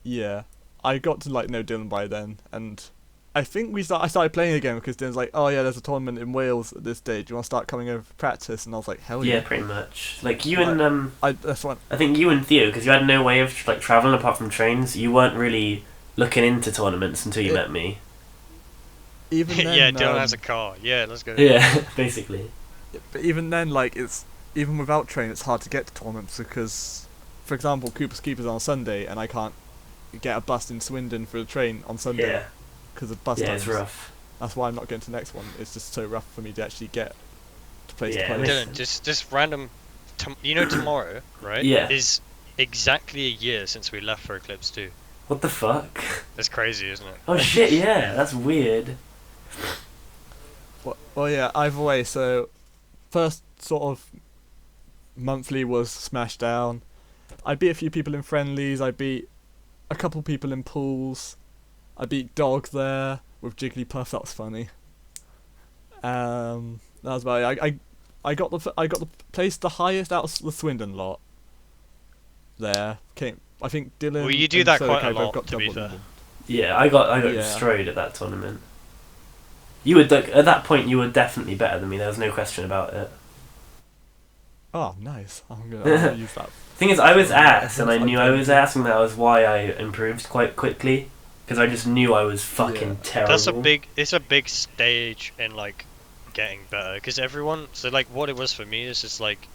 Yeah. I got to like know Dylan by then, and I think I started playing again because Dylan's like, oh yeah, there's a tournament in Wales at this day. Do you want to start coming over for practice? And I was like, hell yeah. Yeah, pretty much. Like you and That's one. I think you and Theo, because you had no way of like traveling apart from trains. You weren't really looking into tournaments until you met me. Even then, yeah, Dylan has a car. Yeah, let's go. Yeah, basically. But even then, like, it's even without train, it's hard to get to tournaments because, for example, Cooper's Keep is on Sunday, and I can't get a bus in Swindon for a train on Sunday Yeah. because of bus Yeah, times. it's rough. That's why I'm not going to the next one. It's just so rough for me to actually get to place Yeah, to play. Dylan, just random. Tomorrow, right? Yeah. Is exactly a year since we left for Eclipse 2. What the fuck? That's crazy, isn't it? Oh shit! Yeah, that's weird. Well, yeah. Either way, so first sort of monthly was Smashdown. I beat a few people in friendlies. I beat a couple people in pools. I beat Dog there with Jigglypuff. That was funny. That was about it. I got the place the highest out of the Swindon lot. There I think Dylan. Well, you do and that Sokai quite a both lot, got to be double fair. them. Yeah, I got Yeah. destroyed at that tournament. You were at that point. You were definitely better than me. There was no question about it. Oh, nice. I'm gonna use that. Thing is, I was ass, and I I knew I don't was think- ass, and that was why I improved quite quickly. Because I just knew I was fucking Yeah. terrible. It's a big stage in like getting better because everyone. So like what it was for me is just like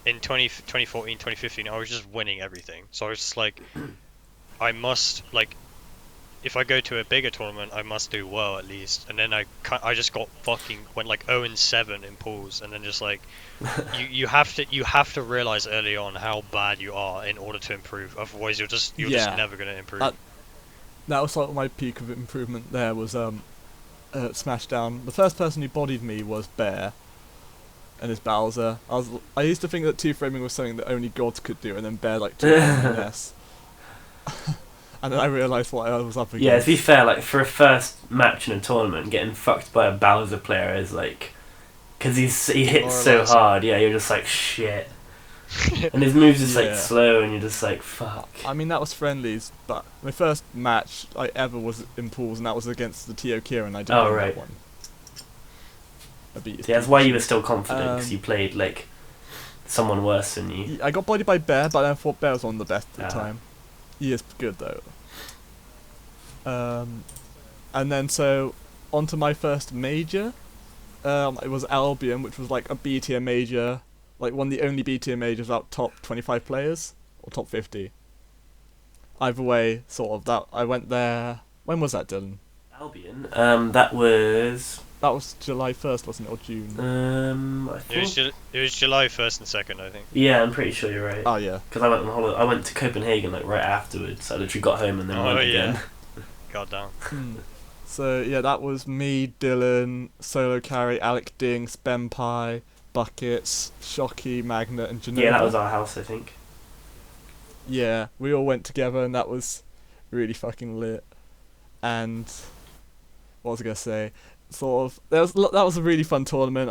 in 2014, 2015, I was just winning everything. So I was just like, I must like. If I go to a bigger tournament, I must do well at least. And then I just went like 0-7 in pools, and then just like you have to realize early on how bad you are in order to improve. Otherwise, you're just never gonna improve. That was like my peak of improvement. There was Smashdown. The first person who bodied me was Bear, and his Bowser. I used to think that two framing was something that only gods could do, and then Bear like took finesse. And then I realised what I was up against. Yeah, to be fair, like for a first match in a tournament, getting fucked by a Bowser player is like because he hits so Demoralising. hard. Yeah, you're just like shit, and his moves just like Yeah. slow, and you're just like fuck. I mean, that was friendlies, but my first match I ever was in pools, and that was against the T.O. Kyrrone, and I didn't Oh, win right. that one. I beat his Yeah, that's Pikachu. why you were still confident, because Um, you played like someone worse than you. I got bodied by Bear, but I thought Bear was one of the best at the Ah. time. He is good though. And then so onto my first major. It was Albion, which was like a B tier major, like one of the only B tier majors out top 25 players or top 50. Either way, sort of that. I went there. When was that, Dylan? Albion. That was. That was July 1st, wasn't it, or June? I It was think. it was July 1st and 2nd, I think. Yeah, I'm pretty sure you're right. Oh yeah. Because I went on holiday. I went to Copenhagen like right afterwards. I literally got home and then Oh, went yeah. again. Goddamn. So yeah, that was me, Dylan, Solo Carry, Alec Ding, Spempai, Buckets, Shocky, Magnet, and Genova. Yeah, that was our house, I think. Yeah, we all went together, and that was really fucking lit. And what was I gonna say? Sort of, that was a really fun tournament.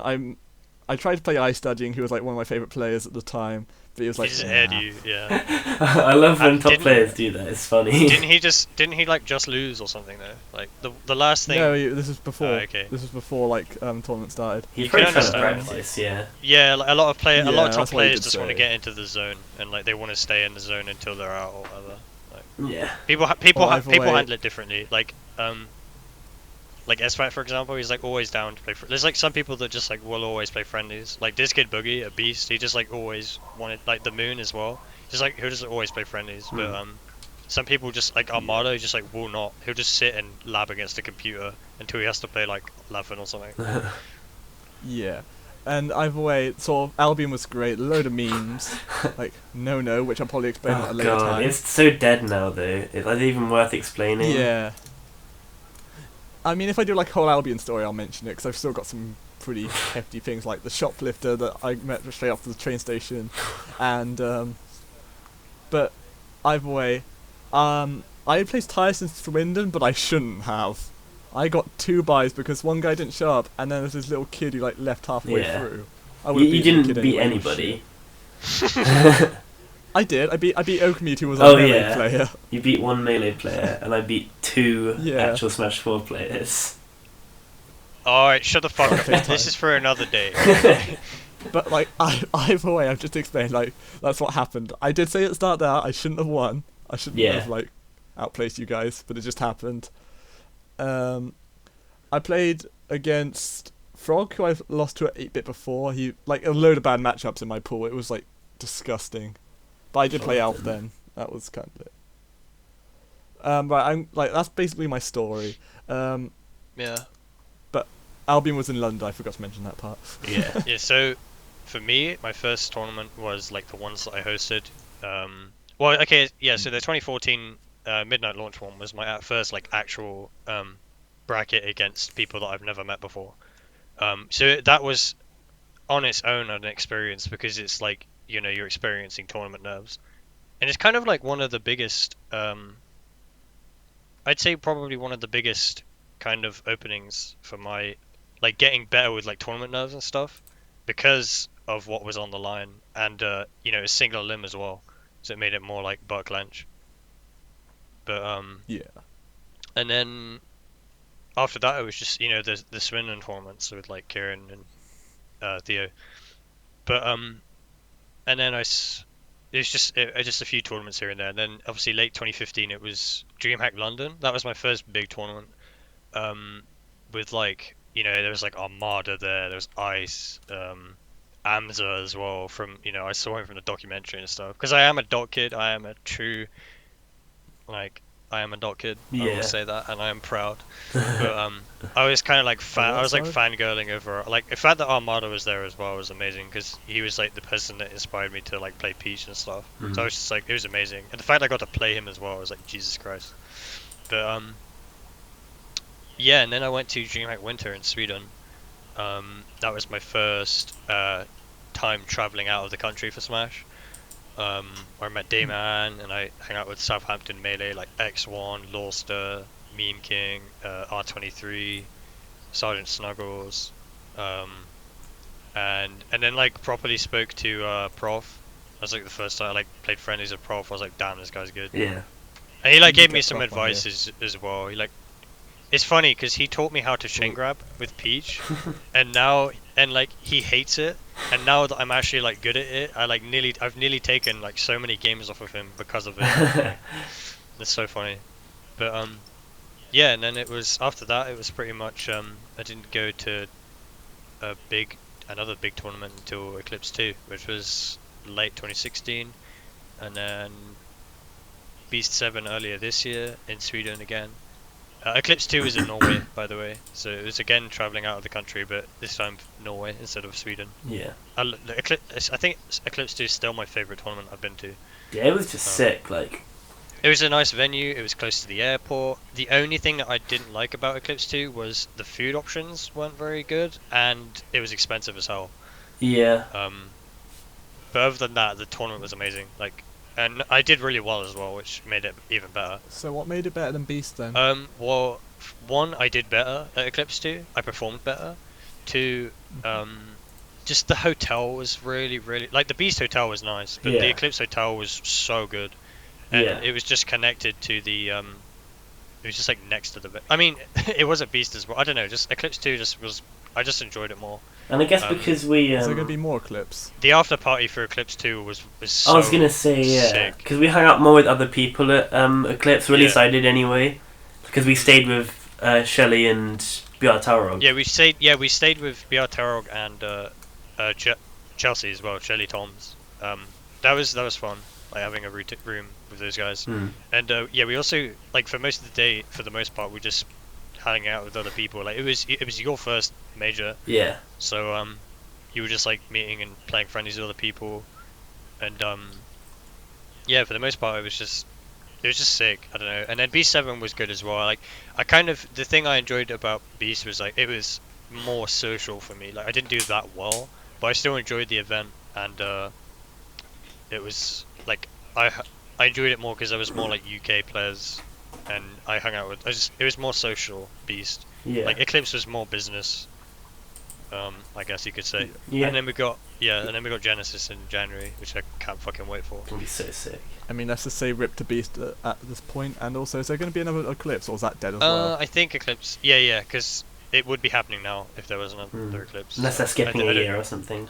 I tried to play Ice Studying, who was like one of my favorite players at the time, but he was like, He just nah. aired you, yeah. I love when And top didn't- players do that. It's funny. Didn't he like just lose or something though? Like the last thing. No, this was before. Oh, okay. This was before like tournament started. He's You probably can trying to understand, practice, yeah. Yeah, like a lot of Yeah, top that's what he players did just want to say. get into the zone and like they want to stay in the zone until they're out or whatever. Yeah. People Or either way- handle it differently. Like SFAT for example, he's like always down to play. There's like some people that just like will always play friendlies. Like this kid Boogie, a beast. He just like always wanted like the Moon as well. Just like he'll just always play friendlies. But some people just like Armado just like will not. He'll just sit and lab against a computer until he has to play like 11 or something. Yeah. And either way, sort of Albion was great. A load of memes, like no, which I'll probably explain at a Oh later god, time. it's so dead now though. Is that even worth explaining? Yeah. I mean, if I do like a whole Albion story, I'll mention it because I've still got some pretty hefty things, like the shoplifter that I met straight after the train station, and but either way, I had placed highest in Swindon, but I shouldn't have. I got 2 buys because one guy didn't show up, and then there's this little kid who like left halfway Yeah. through. I You, would've you beaten the didn't kid beat anyway. anybody. I did. I beat Oakmead, who was Oh, a melee yeah. player. You beat 1 melee player, and I beat 2 Yeah. actual Smash 4 players. Alright, shut the fuck up. Okay, This fine. is for another day. But like, either way, I've just explained like that's what happened. I did say at the start that I shouldn't have won. I shouldn't Yeah. have like outplaced you guys, but it just happened. I played against Frog, who I've lost to at 8-bit before. He like a load of bad matchups in my pool. It was like disgusting. But I did play Alf then. That was kind of it. But I'm like that's basically my story. Yeah. Albion was in London. I forgot to mention that part. Yeah. Yeah, so for me, my first tournament was like the ones that I hosted. Well, okay, yeah, so the 2014 Midnight Launch one was my first like actual bracket against people that I've never met before. So that was on its own an experience because it's like, you know, you're experiencing tournament nerves. And it's kind of like one of the biggest, I'd say probably one of the biggest kind of openings for my, like getting better with like tournament nerves and stuff because of what was on the line and, you know, a single limb as well. So it made it more like butt clench. But, Yeah. and then after that, it was just, you know, the Swindon tournaments with like Kyrrone and Theo. But and then it was just a few tournaments here and there. And then obviously late 2015, it was DreamHack London. That was my first big tournament. With like, you know, there was like Armada there. There was Ice, Amza as well. From, you know, I saw him from the documentary and stuff. Because I am a dot kid. I am a true, like, I am a dot kid. I Yeah. will say that, and I am proud. But I was kind of like I was like fangirling over like the fact that Armada was there as well was amazing because he was like the person that inspired me to like play Peach and stuff. So I was just like, it was amazing, and the fact I got to play him as well was like Jesus Christ. But yeah, and then I went to DreamHack Winter in Sweden. That was my first time traveling out of the country for Smash. Where I met Dayman and I hang out with Southampton Melee like X1, Lawster, Meme King, R23, Sergeant Snuggles, and then like properly spoke to Prof. That was like the first time I like played friendlies with Prof. I was like, damn, this guy's good. Yeah. And he like You gave me get some Prof on here. advice as well. He like, it's funny because he taught me how to chain grab with Peach, and now like he hates it, and now that I'm actually like good at it, I've nearly taken like so many games off of him because of it. It's so funny, but yeah, and then it was after that it was pretty much I didn't go to another big tournament until Eclipse 2, which was late 2016, and then Beast 7 earlier this year in Sweden again. Eclipse 2 was in Norway, by the way, so it was again traveling out of the country, but this time Norway instead of Sweden. Yeah. I think Eclipse 2 is still my favorite tournament I've been to. Yeah, it was just sick. Like, it was a nice venue. It was close to the airport. The only thing that I didn't like about Eclipse 2 was the food options weren't very good, and it was expensive as hell. yeah. But other than that, the tournament was amazing. Like, and I did really well as well, which made it even better. So what made it better than Beast then? Well, one, I did better at Eclipse 2. I performed better. Two, just the hotel was really, really like the Beast Hotel was nice, but Yeah. the Eclipse Hotel was so good, and Yeah. it was just connected to the It was just like next to the. I mean, it wasn't Beast as well. I don't know. Just Eclipse 2 just was. I just enjoyed it more. And I guess because we. Is there going to be more Eclipse? The after party for Eclipse 2 was so. I was gonna say yeah, sick. because we hung out more with other people at Eclipse. Or at least Yeah. I did anyway, because we stayed with Shelley and Bjartarog. Yeah, we stayed. Yeah, we stayed with BR Tarog and Chelsea as well. Shelley Toms. That was fun. Like having a room with those guys. Hmm. And yeah, we also like for most of the day, for the most part, we just hanging out with other people. Like it was your first major, Yeah. so you were just like meeting and playing friendlies with other people, and yeah, for the most part, it was just sick. I don't know. And then B7 was good as well. Like the thing I enjoyed about Beast was like it was more social for me. Like I didn't do that well, but I still enjoyed the event, and it was like I enjoyed it more because there was more like UK players, and I hung out with. It was more social Beast. Yeah. Like Eclipse was more business. I guess you could say. Yeah. And then we got Genesis in January, which I can't fucking wait for. It's gonna be so sick. I mean, let's just say Rip to Beast at this point, and also, is there going to be another Eclipse, or is that dead as well? I think Eclipse. Yeah, because it would be happening now if there was another Eclipse. Unless they're skipping I a don't- year or something.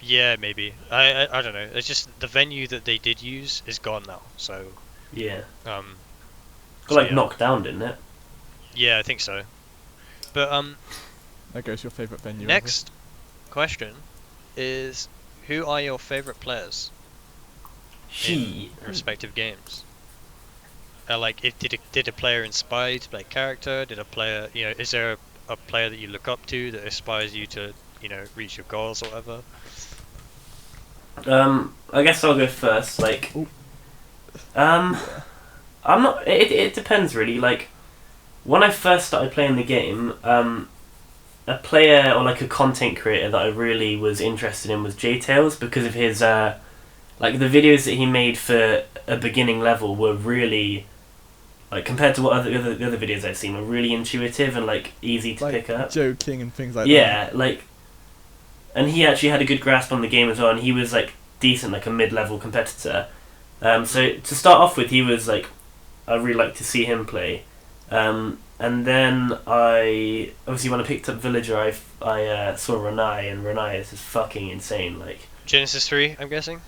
Yeah, maybe. I don't know. It's just the venue that they did use is gone now. So Yeah. so Got like yeah. knocked down, didn't it? Yeah, I think so. But There goes your favourite venue. next question is, who are your favorite players She. in respective games? Like, did a player inspire you to play character? Did a player, is there a player that you look up to that inspires you to, reach your goals or whatever? I guess I'll go first. Like, Ooh. I'm not. It depends really. Like, when I first started playing the game, a player or like a content creator that I really was interested in was JTails because of his like the videos that he made for a beginning level were really like compared to what the other videos I've seen were really intuitive and like easy to Like pick up. joking and things like that. Yeah, like, and he actually had a good grasp on the game as well, and he was like decent, like a mid-level competitor. So to start off with, he was like, I really like to see him play. And then I obviously when I picked up Villager, I saw Renai, and Renai is just fucking insane. Like, Genesis 3, I'm guessing.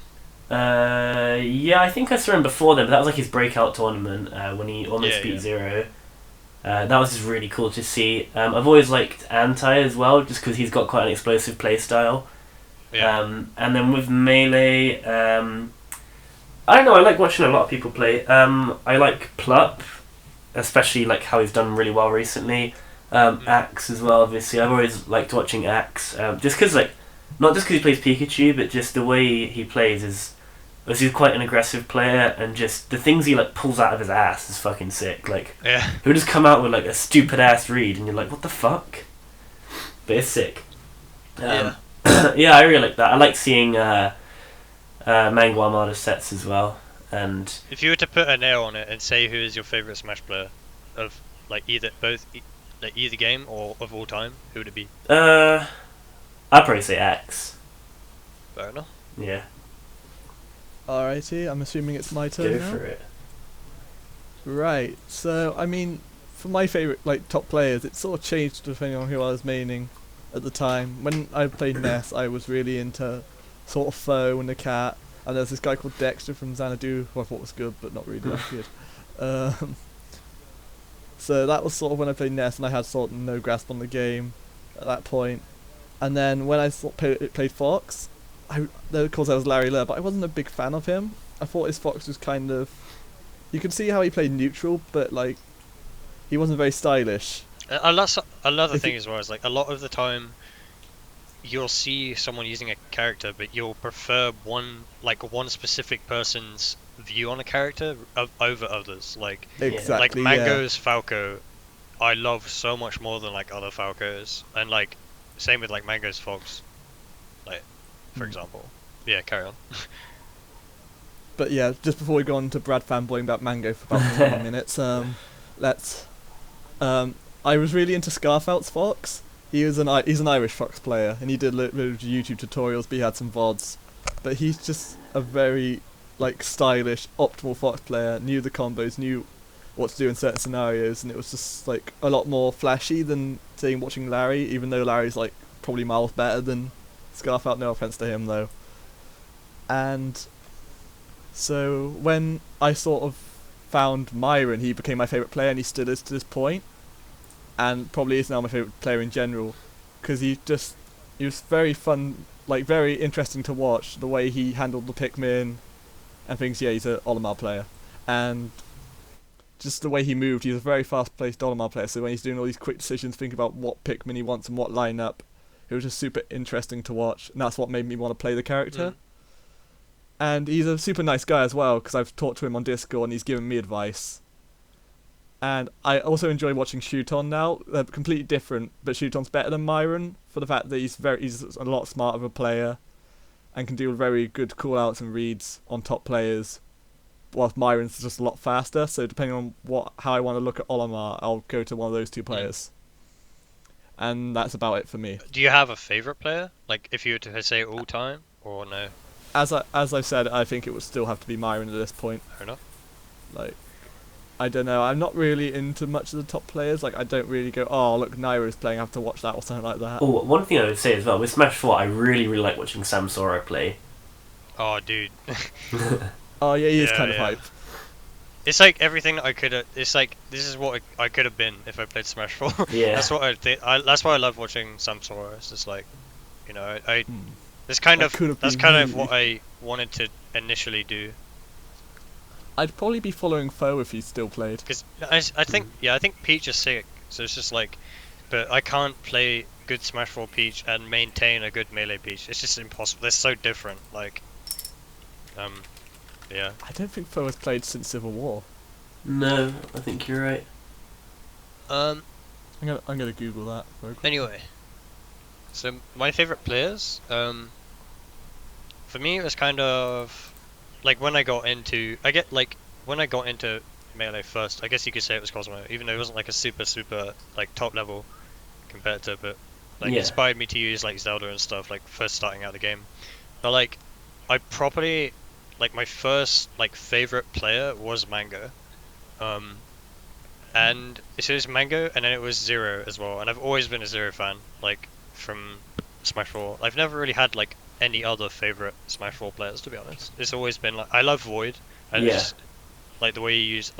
yeah, I think I saw him before then, but that was like his breakout tournament when he almost beat Yeah. Zero. That was just really cool to see. I've always liked Anti as well, just because he's got quite an explosive play style. Yeah. And then with Melee, I don't know, I like watching a lot of people play. I like Plup, especially like how he's done really well recently. Axe as well, obviously. I've always liked watching Axe, just because like, not just because he plays Pikachu, but just the way he plays is, he's quite an aggressive player, and just the things he like pulls out of his ass is fucking sick. Like, Yeah. he'll just come out with like a stupid ass read, and you're like, what the fuck? But it's sick. Yeah. Yeah, I really like that. I like seeing Mango Armada sets as well, and If you were to put a nail on it and say who is your favorite Smash player of like either game or of all time, who would it be? I I'd probably say Axe. Fair enough. Yeah. Alrighty, I'm assuming it's my turn Go now. for it. Right. So I mean, for my favorite top players, it sort of changed depending on who I was maining at the time. When I played Ness, I was really into sort of Foe and the Cat, and there's this guy called Dexter from Xanadu who I thought was good, but not really that good. So that was sort of when I played Ness, and I had sort of no grasp on the game at that point. And then when I played Fox, of course I was Larry Lur, but I wasn't a big fan of him. I thought his Fox was kind of... You could see how he played neutral, but like, he wasn't very stylish. Another thing as well is like a lot of the time you'll see someone using a character, but you'll prefer one specific person's view on a character over others. Like Exactly. Mango's Falco, I love so much more than like other Falcos, and like same with like Mango's Fox, like for example. Yeah, carry on. But yeah, just before we go on to Brad fanboying about Mango for about 20 minutes, let's. I was really into Scarfelt's Fox. He's an Irish Fox player, and he did YouTube tutorials, but he had some VODs. But he's just a very stylish, optimal Fox player. Knew the combos, knew what to do in certain scenarios, and it was just like a lot more flashy than watching Larry. Even though Larry's like probably miles better than Scarfelt. No offense to him though. And so when I sort of found Myron, he became my favourite player, and he still is to this point, and probably is now my favourite player in general, because he was very fun, very interesting to watch, the way he handled the Pikmin and things. Yeah, he's an Olimar player, and just the way he moved, he's a very fast-paced Olimar player, so when he's doing all these quick decisions, thinking about what Pikmin he wants and what lineup, it was just super interesting to watch, and that's what made me want to play the character. And he's a super nice guy as well, because I've talked to him on Discord and he's given me advice. And I also enjoy watching Shooton now. They're completely different, but Shooton's better than Myron for the fact that he's a lot smarter of a player and can do very good call-outs and reads on top players, whilst Myron's just a lot faster. So depending on how I want to look at Olimar, I'll go to one of those two players. And that's about it for me. Do you have a favourite player? Like, if you were to say all time, or no? As I said, I think it would still have to be Myron at this point. Fair enough. I don't know. I'm not really into much of the top players. I don't really go, oh look, Naira's playing, I have to watch that or something like that. Oh, one thing I would say as well with Smash 4, I really like watching Sam Sora play. Oh, dude. Oh yeah, he is kind of hype. It's like everything that I could have. It's like this is what I could have been if I played Smash 4. Yeah. That's what I think. That's why I love watching Sam Sora. It's just like, That's kind of what I wanted to initially do. I'd probably be following Foe if he still played. Because I think Peach is sick. So it's just like, but I can't play good Smash 4 Peach and maintain a good melee Peach. It's just impossible. They're so different. Yeah. I don't think Foe has played since Civil War. No, I think you're right. I'm gonna Google that. Anyway, so my favorite players, for me it was kind of like when I got into melee first. I guess you could say it was Cosmo, even though it wasn't like a super top level compared to, but inspired me to use like Zelda and stuff like first starting out the game. But I properly my first favorite player was Mango, and so it was Mango, and then it was Zero as well. And I've always been a Zero fan, from Smash 4. I've never really had any other favorite Smash 4 players, to be honest. It's always been I love Void, and just the way you use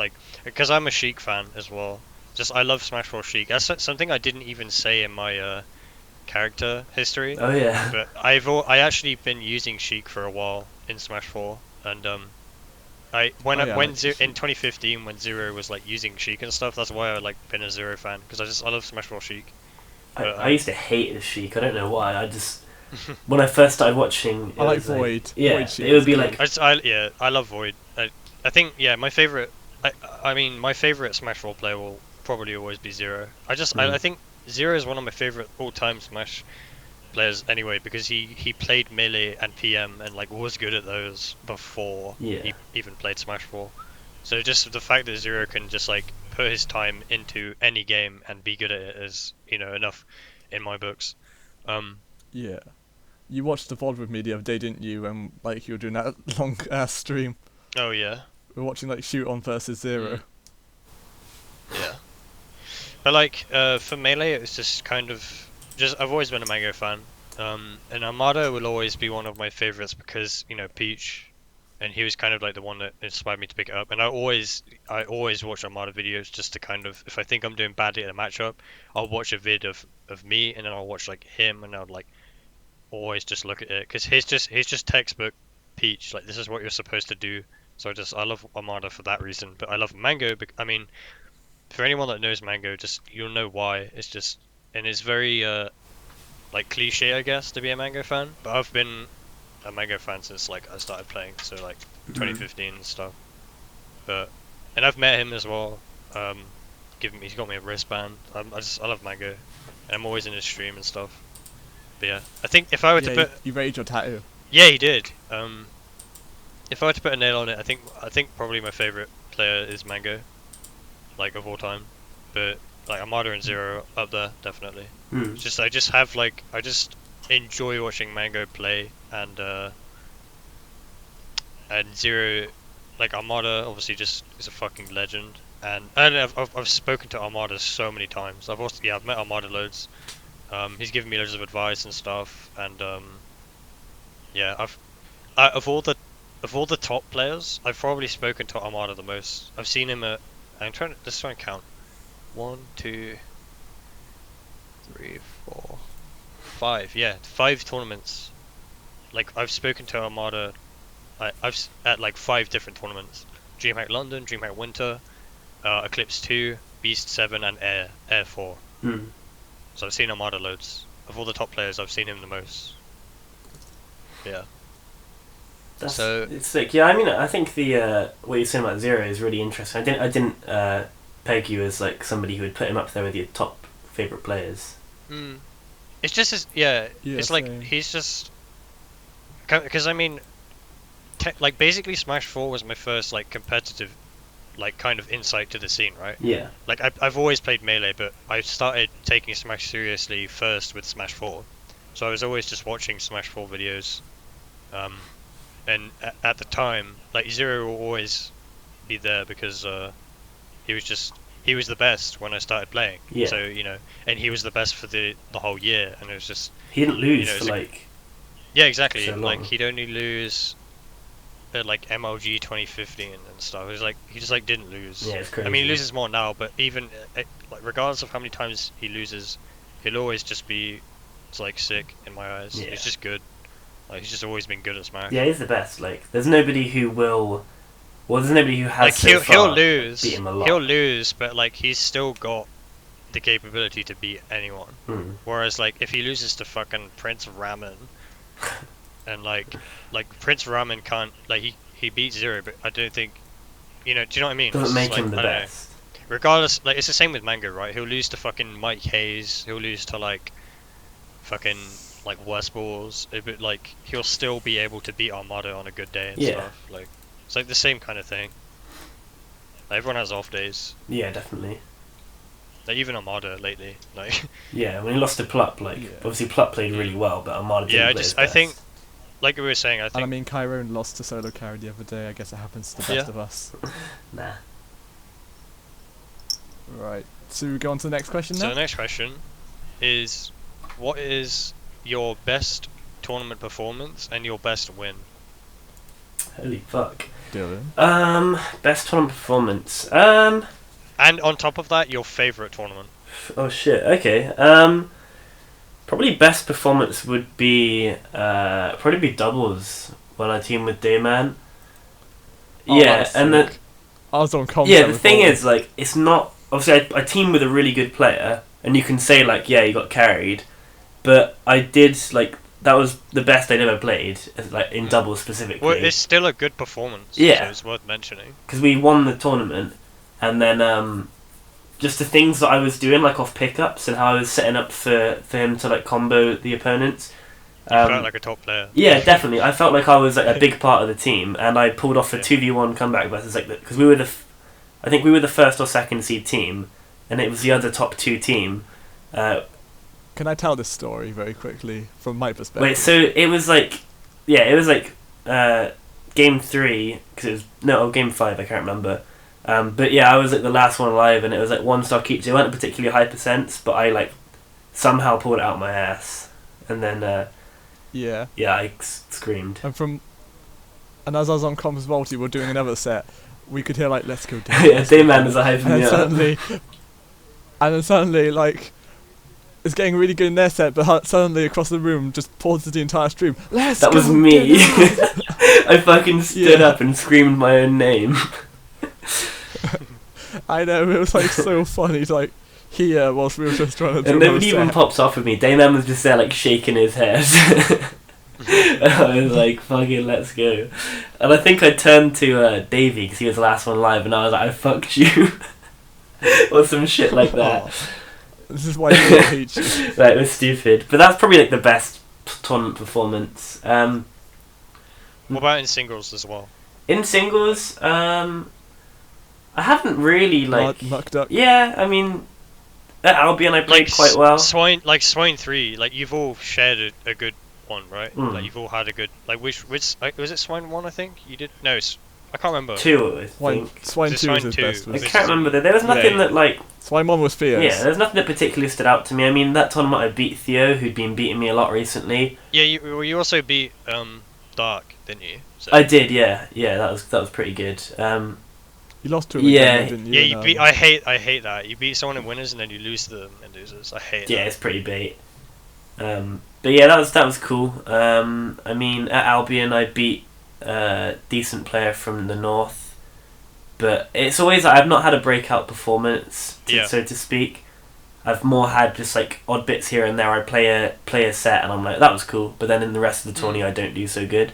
because I'm a Sheik fan as well. Just I love Smash 4 Sheik. That's something I didn't even say in my character history. Oh yeah. But I actually been using Sheik for a while in Smash 4, and in 2015 when Zero was using Sheik and stuff, that's why I been a Zero fan, because I love Smash 4 Sheik. I used to hate the Sheik. I don't know why. I just when I first started watching, I like Void. Yeah, Void it would be I love Void. I think my favorite. I mean my favorite Smash 4 player will probably always be Zero. I think Zero is one of my favorite all-time Smash players anyway, because he played melee and PM and was good at those before he even played Smash 4. So just the fact that Zero can just put his time into any game and be good at it is enough in my books. Yeah. You watched the VOD with me the other day, didn't you? When like you were doing that long ass stream. Oh yeah. We were watching like Shoot On versus Zero. Yeah. But like for Melee, it was just kind of I've always been a Mango fan. And Armada will always be one of my favorites because Peach, and he was kind of like the one that inspired me to pick it up. And I always watch Armada videos just to kind of, if I think I'm doing badly at a matchup, I'll watch a vid of me, and then I'll watch like him, and I'll like always just look at it because he's just textbook Peach. Like, this is what you're supposed to do. So I love Armada for that reason. But I love Mango. I mean, for anyone that knows Mango, just you'll know why. It's just, and it's very like cliche, I guess, to be a Mango fan. But I've been a Mango fan since like I started playing, so like 2015 and stuff. And I've met him as well. He's got me a wristband. I love Mango, and I'm always in his stream and stuff. But yeah, I think if I were to put, you rated your tattoo. Yeah, he did. If I were to put a nail on it, I think probably my favorite player is Mango, like of all time. But like Armada and Zero up there definitely. I just enjoy watching Mango play, and Zero, like Armada obviously just is a fucking legend. And I've spoken to Armada so many times. I've met Armada loads. He's given me loads of advice and stuff, and of all the top players, I've probably spoken to Armada the most. I've seen him at, I'm trying to count, 1, 2, 3, 4, 5. Yeah, 5 tournaments. Like I've spoken to Armada, I've at like 5 different tournaments: DreamHack London, DreamHack Winter, Eclipse 2, Beast 7, and Air 4. So I've seen Armada loads. Of all the top players, I've seen him the most. Yeah. It's sick. Yeah, I mean, I think the what you're saying about Zero is really interesting. I didn't peg you as like somebody who would put him up there with your top favorite players. It's just it's like same. he's just, because I mean, like basically Smash 4 was my first like competitive, like kind of insight to the scene, right? Yeah. Like I've always played Melee, but I started taking Smash seriously first with Smash 4. So I was always just watching Smash 4 videos. And at the time, like Zero will always be there because he was the best when I started playing. Yeah. So and he was the best for the whole year, and it was just, he didn't lose for like. Yeah, exactly. So like long. he'd only lose at like MLG 2015 and stuff. It was like he just like didn't lose. Yeah, it's crazy. I mean, he loses more now, but even like regardless of how many times he loses, he'll always just be like sick in my eyes. Yeah. He's just good. Like he's just always been good at Smash. Yeah, he's the best. Like, there's nobody who will. Well, there's nobody who has Like so far he'll lose. beat him a lot. He'll lose, but like he's still got the capability to beat anyone. Whereas like if he loses to fucking Prince Ramen, and like Prince Ramen can't, like he beats Zero, but I don't think, do you know what I mean? Doesn't It's make like, him the I don't know. best. Regardless, like it's the same with Mango, right? He'll lose to fucking Mike Hayes. He'll lose to like fucking like West Balls, but like he'll still be able to beat Armada on a good day and stuff. Like it's like the same kind of thing. Like, everyone has off days. Yeah, definitely. Like even Armada lately, like Yeah, when he lost to Plup, like obviously Plup played really well, but Armada didn't play his I best. think, like we were saying, I And I think mean, Kyrrone lost to solo carry the other day. I guess it happens to the best of us. Nah. Right. So we go on to the next question so. now. The next question is, what is your best tournament performance and your best win? Holy fuck. Dylan. Best tournament performance. And on top of that, your favorite tournament. Oh shit. Okay. Probably best performance would be doubles when I team with Dayman. Oh, Yeah, that's and sick. I was on comms. the thing is, like, it's not obviously I team with a really good player, and you can say like, yeah, you got carried, but I did like. That was the best I'd ever played, like in doubles specifically. Well, it's still a good performance. Yeah. So it's worth mentioning. Because we won the tournament, and then just the things that I was doing, like off pickups, and how I was setting up for him to like combo the opponents. You felt like a top player. Yeah, definitely. I felt like I was like a big part of the team, and I pulled off a 2v1 comeback versus like because we were I think we were the first or second seed team, and it was the other top 2 team. Can I tell this story very quickly from my perspective? Wait, so it was like, yeah, it was like game 3 because game 5. I can't remember. But yeah, I was like the last one alive, and it was like 1 star keeps. It wasn't a particularly high percents, but I like somehow pulled it out my ass, and then yeah, I screamed. And as I was on Comms Multi, we were doing another set. We could hear like, "Let's go, Dave." Yeah, Dayman was like hyping me up. And then suddenly, like, it's getting really good in their set, but suddenly across the room just pauses the entire stream. That was me. I fucking stood up and screamed my own name. I know, it was like so funny to like hear whilst we were just trying to do And nobody even pops off with me. Dayman was just there like shaking his head. And I was like, fucking let's go. And I think I turned to Davey because he was the last one alive, and I was like, I fucked you. Or some shit like that. This is why I hate you. Right, it was stupid. But that's probably like the best tournament performance. What about in singles as well? In singles, I haven't really like mucked up. Yeah, I mean, at Albion I played quite well. Swine 3, like you've all shared a good one, right? Like you've all had a good, like which was it Swine 1? I think you did. No, I can't remember. 2, I think. Swine 2 was his best. I can't remember. There was nothing that like. Swine 1 was fierce. Yeah, there's nothing that particularly stood out to me. I mean, that tournament I beat Theo, who'd been beating me a lot recently. Yeah, you also beat Dark, didn't you? So. I did, yeah. That was pretty good. You lost to him again, didn't you? Yeah, you beat. I hate that. You beat someone in winners and then you lose to them in losers. I hate. Yeah, that. it's pretty bait. But yeah, that was cool. I mean, at Albion I beat a decent player from the north, but it's always I've not had a breakout performance, so to speak. I've more had just like odd bits here and there. I play a set and I'm like, that was cool, but then in the rest of the tourney I don't do so good.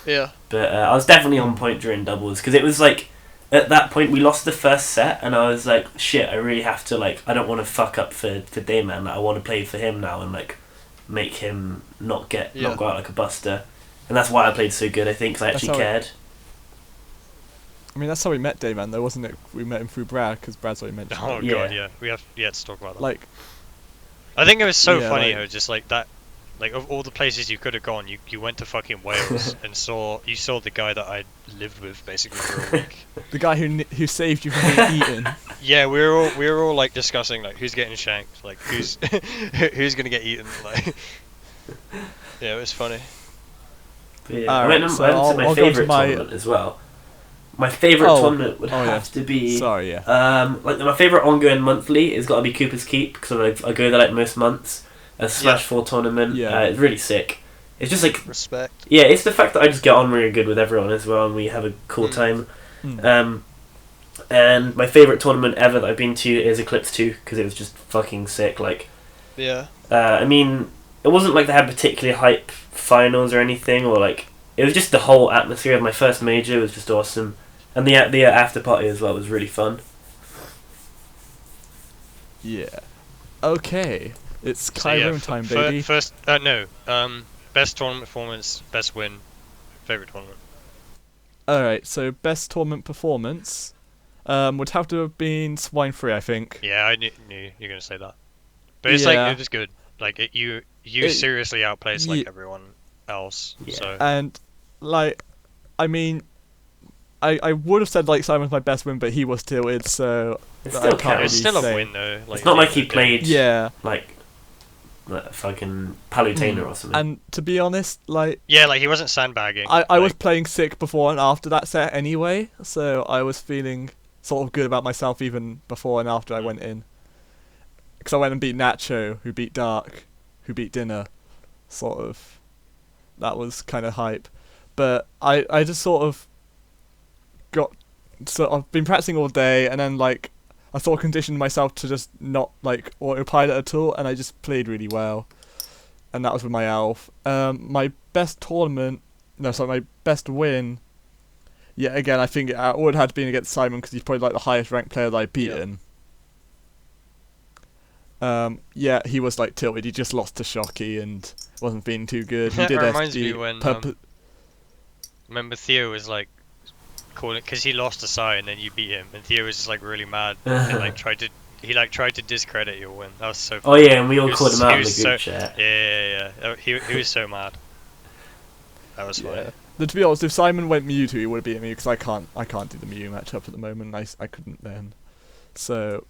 Yeah. But I was definitely on point during doubles because it was like at that point we lost the first set and I was like, shit, I really have to like I don't want to fuck up for Dayman. I want to play for him now and like make him not go out like a buster, and that's why I played so good. I think 'cause I actually cared. I mean, that's how we met Dayman, though, wasn't it? We met him through Brad, because Brad's already mentioned. Oh god, yeah. We have to talk about that. Like, I think it was so funny how just like that, like of all the places you could have gone, you went to fucking Wales and saw the guy that I lived with basically for a week. The guy who saved you from being eaten. Yeah, we were all like discussing like who's getting shanked, like who's who's gonna get eaten, like. Yeah, it was funny. But yeah, I went to my favourite tournament as well. My favourite tournament would have to be. Sorry, yeah. Like my favourite ongoing monthly has got to be Cooper's Keep because I go there like most months. A Smash 4 tournament. Yeah. It's really sick. It's just like respect. Yeah, it's the fact that I just get on really good with everyone as well, and we have a cool time. And my favourite tournament ever that I've been to is Eclipse 2 because it was just fucking sick. Like. Yeah. I mean, it wasn't like they had particularly hype finals or anything, or like it was just the whole atmosphere of my first major was just awesome, and the after party as well was really fun. Yeah. Okay, it's Kyrrone time, baby. Best tournament performance, best win, favorite tournament. All right, so best tournament performance would have to have been Swine 3, I think. Yeah, I knew you were gonna say that, but it's like it was good. Like you seriously outplayed like everyone else. Yeah. So. And like, I mean, I would have said like Simon's my best win, but he was tilted, so it's still it's still a win though. Like, it's not like he played like fucking Palutena or something. And to be honest, like like he wasn't sandbagging. I was playing sick before and after that set anyway, so I was feeling sort of good about myself even before and after I went in. Because I went and beat Nacho, who beat Dark, who beat Dinner, sort of. That was kind of hype. But I just sort of I've been practicing all day, and then like I sort of conditioned myself to just not like autopilot at all, and I just played really well. And that was with my Elf. My best my best win. Yeah, again, I think it would have been against Simon because he's probably like the highest ranked player that I've beaten. Yeah, he was like tilted. He just lost to Shocky and wasn't feeling too good. He did that reminds me when remember Theo was like calling because he lost to Sai and then you beat him, and Theo was just like really mad and like tried to he like tried to discredit your win. That was so Oh funny. yeah, and we all called him out in the so group chat. yeah. He was so mad. That was funny. Yeah. Then to be honest, if Simon went Mewtwo, he would have beaten me because I can't do the Mew matchup at the moment. I couldn't then. So,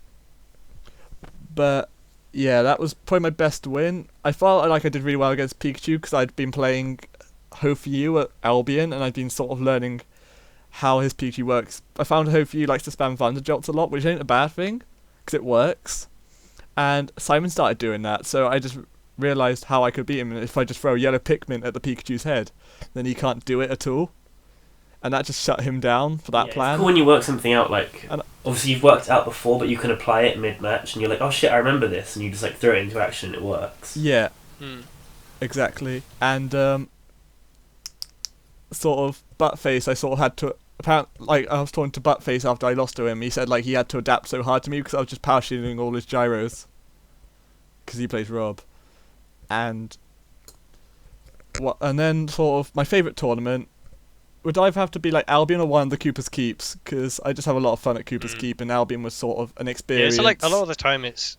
but yeah, that was probably my best win. I felt like I did really well against Pikachu because I'd been playing Ho for You at Albion and I'd been sort of learning how his Pikachu works. I found Ho for You likes to spam Thunder Jolts a lot, which ain't a bad thing because it works. And Simon started doing that, so I just realised how I could beat him if I just throw a yellow Pikmin at the Pikachu's head. Then he can't do it at all. And that just shut him down for that plan. It's cool when you work something out, like, And obviously you've worked it out before, but you can apply it mid-match, and you're like, oh shit, I remember this, and you just like throw it into action and it works. yeah, Hmm. exactly. And sort of Buttface, I sort of had to... Apparently, like, I was talking to Buttface after I lost to him. He said like he had to adapt so hard to me because I was just power shielding all his gyros. Because he plays Rob. And then sort of my favourite tournament would either have to be like Albion or one of the Cooper's Keeps, because I just have a lot of fun at Cooper's Keep, and Albion was sort of an Yeah, experience. so like a lot of the time it's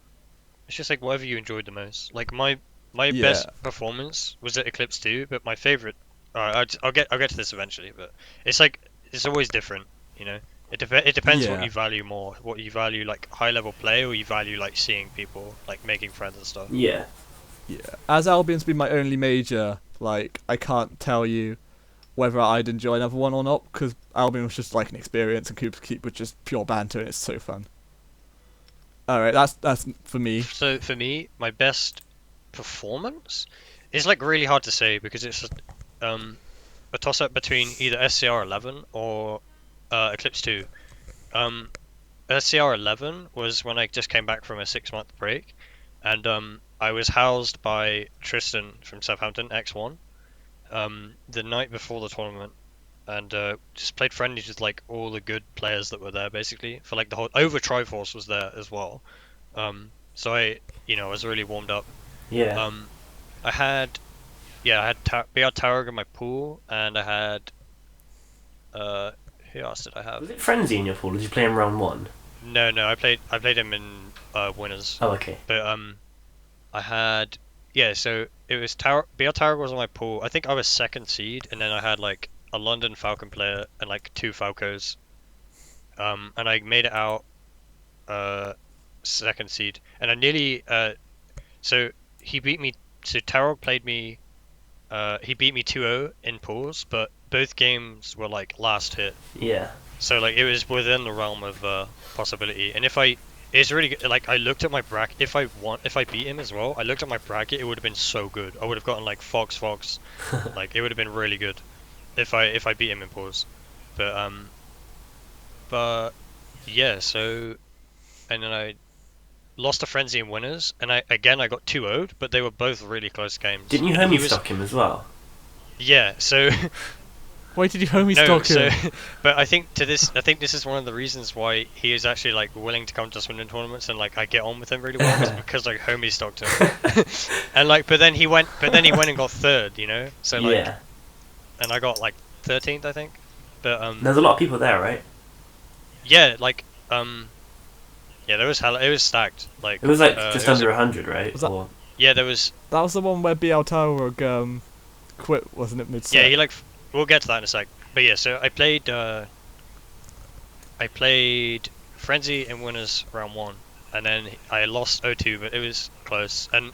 just like whatever you enjoyed the most. Like my Yeah. best performance was at Eclipse 2, but my favorite. I'll get to this eventually, but it's like it's always different, you know. It depends what Yeah. you value more. What you value, like high level play, or you value like seeing people, like making friends and stuff. Yeah. Yeah. As Albion's been my only major, like, I can't tell you whether I'd enjoy another one or not, because Albion was just like an experience, and Cooper's Keep was just pure banter, and it's so fun. Alright, that's for me. So for me, my best performance is like really hard to say because it's a toss up between either SCR 11 or Eclipse 2. SCR 11 was when I just came back from a 6-month break, and I was housed by Tristan from Southampton X1 the night before the tournament, and just played friendlies with like all the good players that were there basically for like the whole. Over Triforce was there as well, so I was really warmed up. Yeah. I had BR Tower in my pool, and I had who else did I have? Was it Frenzy in your pool? Or did you play him round one? No, I played him in winners. Oh, okay. But I had so it was BR Tower was on my pool. I think I was second seed, and then I had like a London Falcon player and like 2 Falcos. And I made it out second seed, and I nearly so he beat me. So Tarot played me. He beat me 2-0 in pools, but both games were like last hit. Yeah. So like it was within the realm of possibility. And it's really good. Like I looked at my bracket. If I beat him as well, I looked at my bracket. It would have been so good. I would have gotten like Fox, like it would have been really good if I beat him in pools. But yeah. So and then I lost to Frenzy in winners, and I got 2-0'd, but they were both really close games. Didn't you homie stock him as well? Yeah. So. Why did you homie No, stock so, him? but I think this is one of the reasons why he is actually like willing to come to Swindon tournaments, and like I get on with him really well, is because like homie stocked him, and like but then he went and got third, you know, so like, Yeah. and I got like 13th, I think, but There's a lot of people there, right? yeah, like yeah, there was it was stacked, like It was like it just was under 100, right? Was that- Or... yeah, there was That was the one where BL Tower quit, wasn't it, mid-set? yeah, he like we'll get to that in a sec, but yeah, so I played Frenzy in winners round 1, and then I lost 0-2, but it was close. And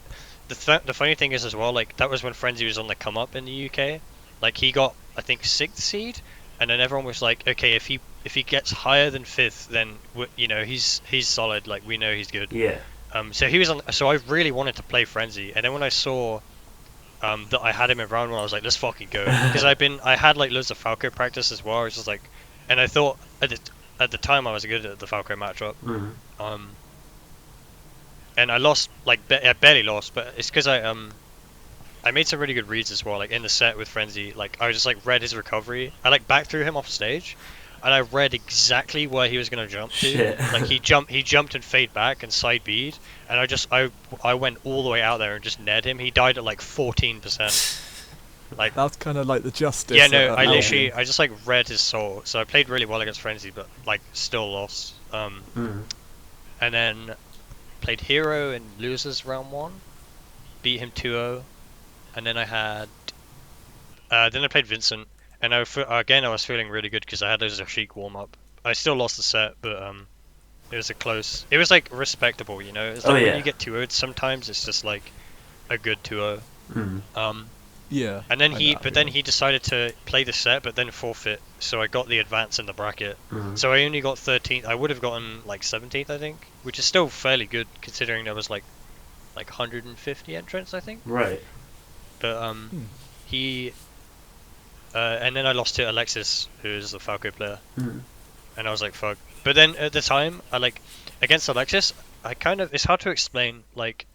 the funny thing is as well, like that was when Frenzy was on the come up in the UK. Like he got I think 6th seed, and then everyone was like, okay, if he gets higher than 5th, then he's solid. Like we know he's good. Yeah. So he was on. So I really wanted to play Frenzy, and then when I saw that I had him in round 1, I was like, let's fucking go, because I had like loads of Falco practice as well. I was just like, and I thought at the time I was good at the Falco matchup. Mm. And I lost like I barely lost, but it's because I made some really good reads as well. Like in the set with Frenzy, like I just like read his recovery. I like back threw him off stage, and I read exactly where he was gonna jump to. Shit. Like he jumped and fade back and side bead, and I went all the way out there and just ned him. He died at like 14%. Like That's kind of like the justice. yeah, no, at I Albion. just like read his soul. So I played really well against Frenzy, but like still lost. Mm. And then played Hero in losers round 1, beat him 2-0, and then then I played Vincent, and again I was feeling really good because I had those Ashik warm up. I still lost the set, but it was it was like respectable, you know. It's Oh like when yeah. you get 2-0'd, sometimes it's just like a good 2-0. Um, Yeah. and then I know. he decided to play the set, but then forfeit. So I got the advance in the bracket. Mhm. So I only got 13th. I would have gotten like 17th, I think, which is still fairly good considering there was like 150 entrants, I think. Right. But he and then I lost to Alexis, who's the Falco player, Mhm. and I was like, fuck. But then at the time, I like against Alexis, it's hard to explain. Like,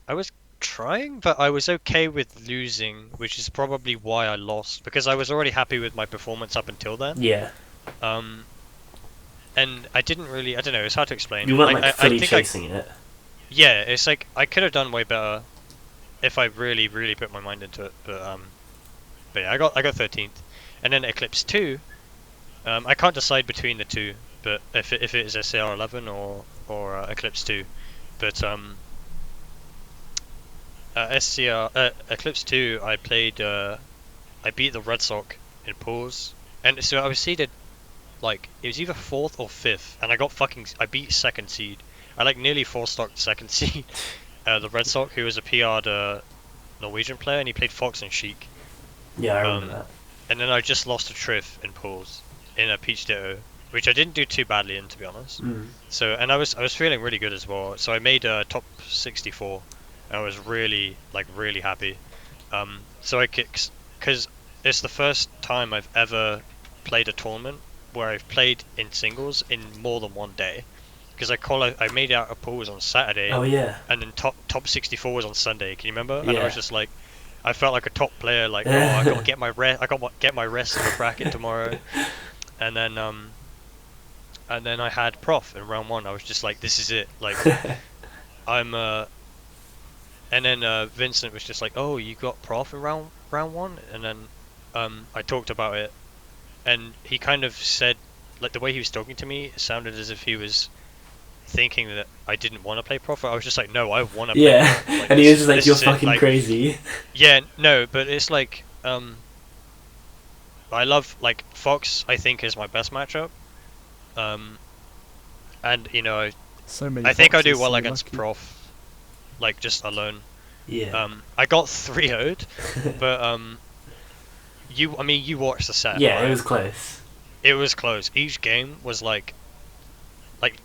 I was trying, but I was okay with losing, which is probably why I lost because I was already happy with my performance up until then. Yeah. And I didn't really, I don't know, it's hard to explain. You weren't like I fully think chasing it. yeah, it's like I could have done way better if I really, really put my mind into it. But yeah, I got 13th, and then Eclipse 2. I can't decide between the two, but if it is SAR 11 or Eclipse 2, but Eclipse 2, I played I beat the Red Sox in pools, and so I was seeded like it was either 4th or 5th, and I beat second seed. I like nearly 4-stocked second seed. The Red Sox, who was a PR'd Norwegian player, and he played Fox and Sheik. Yeah, I remember that. And then I just lost to Triff in pools in a Peach Ditto, which I didn't do too badly in, to be honest. So, and I was feeling really good as well. So I made top 64. And I was really happy. So I kicked because it's the first time I've ever played a tournament where I've played in singles in more than one day. Because I made out a pools on Saturday. Oh yeah. And then top 64 was on Sunday. Can you remember? Yeah. And I was just like, I felt like a top player. Like, oh, I got to get my rest. I got to get my rest in the bracket tomorrow. And then I had Prof in round 1. I was just like, this is it. Like, I'm and then Vincent was just like, oh, you got Prof in round 1, and then I talked about it, and he kind of said, like the way he was talking to me, it sounded as if he was thinking that I didn't want to play Prof. I was just like, no, I want to play Yeah. Prof. Like, And he was just like, this you're is it, fucking like, crazy. Yeah, no, but it's like I love like Fox. I think is my best matchup. And you know, So many I think I do boxes, well so against lucky. Prof, like just alone. Yeah. I got 3-0'd, but you watched the set. Yeah, right? it was close. It was close. Each game was like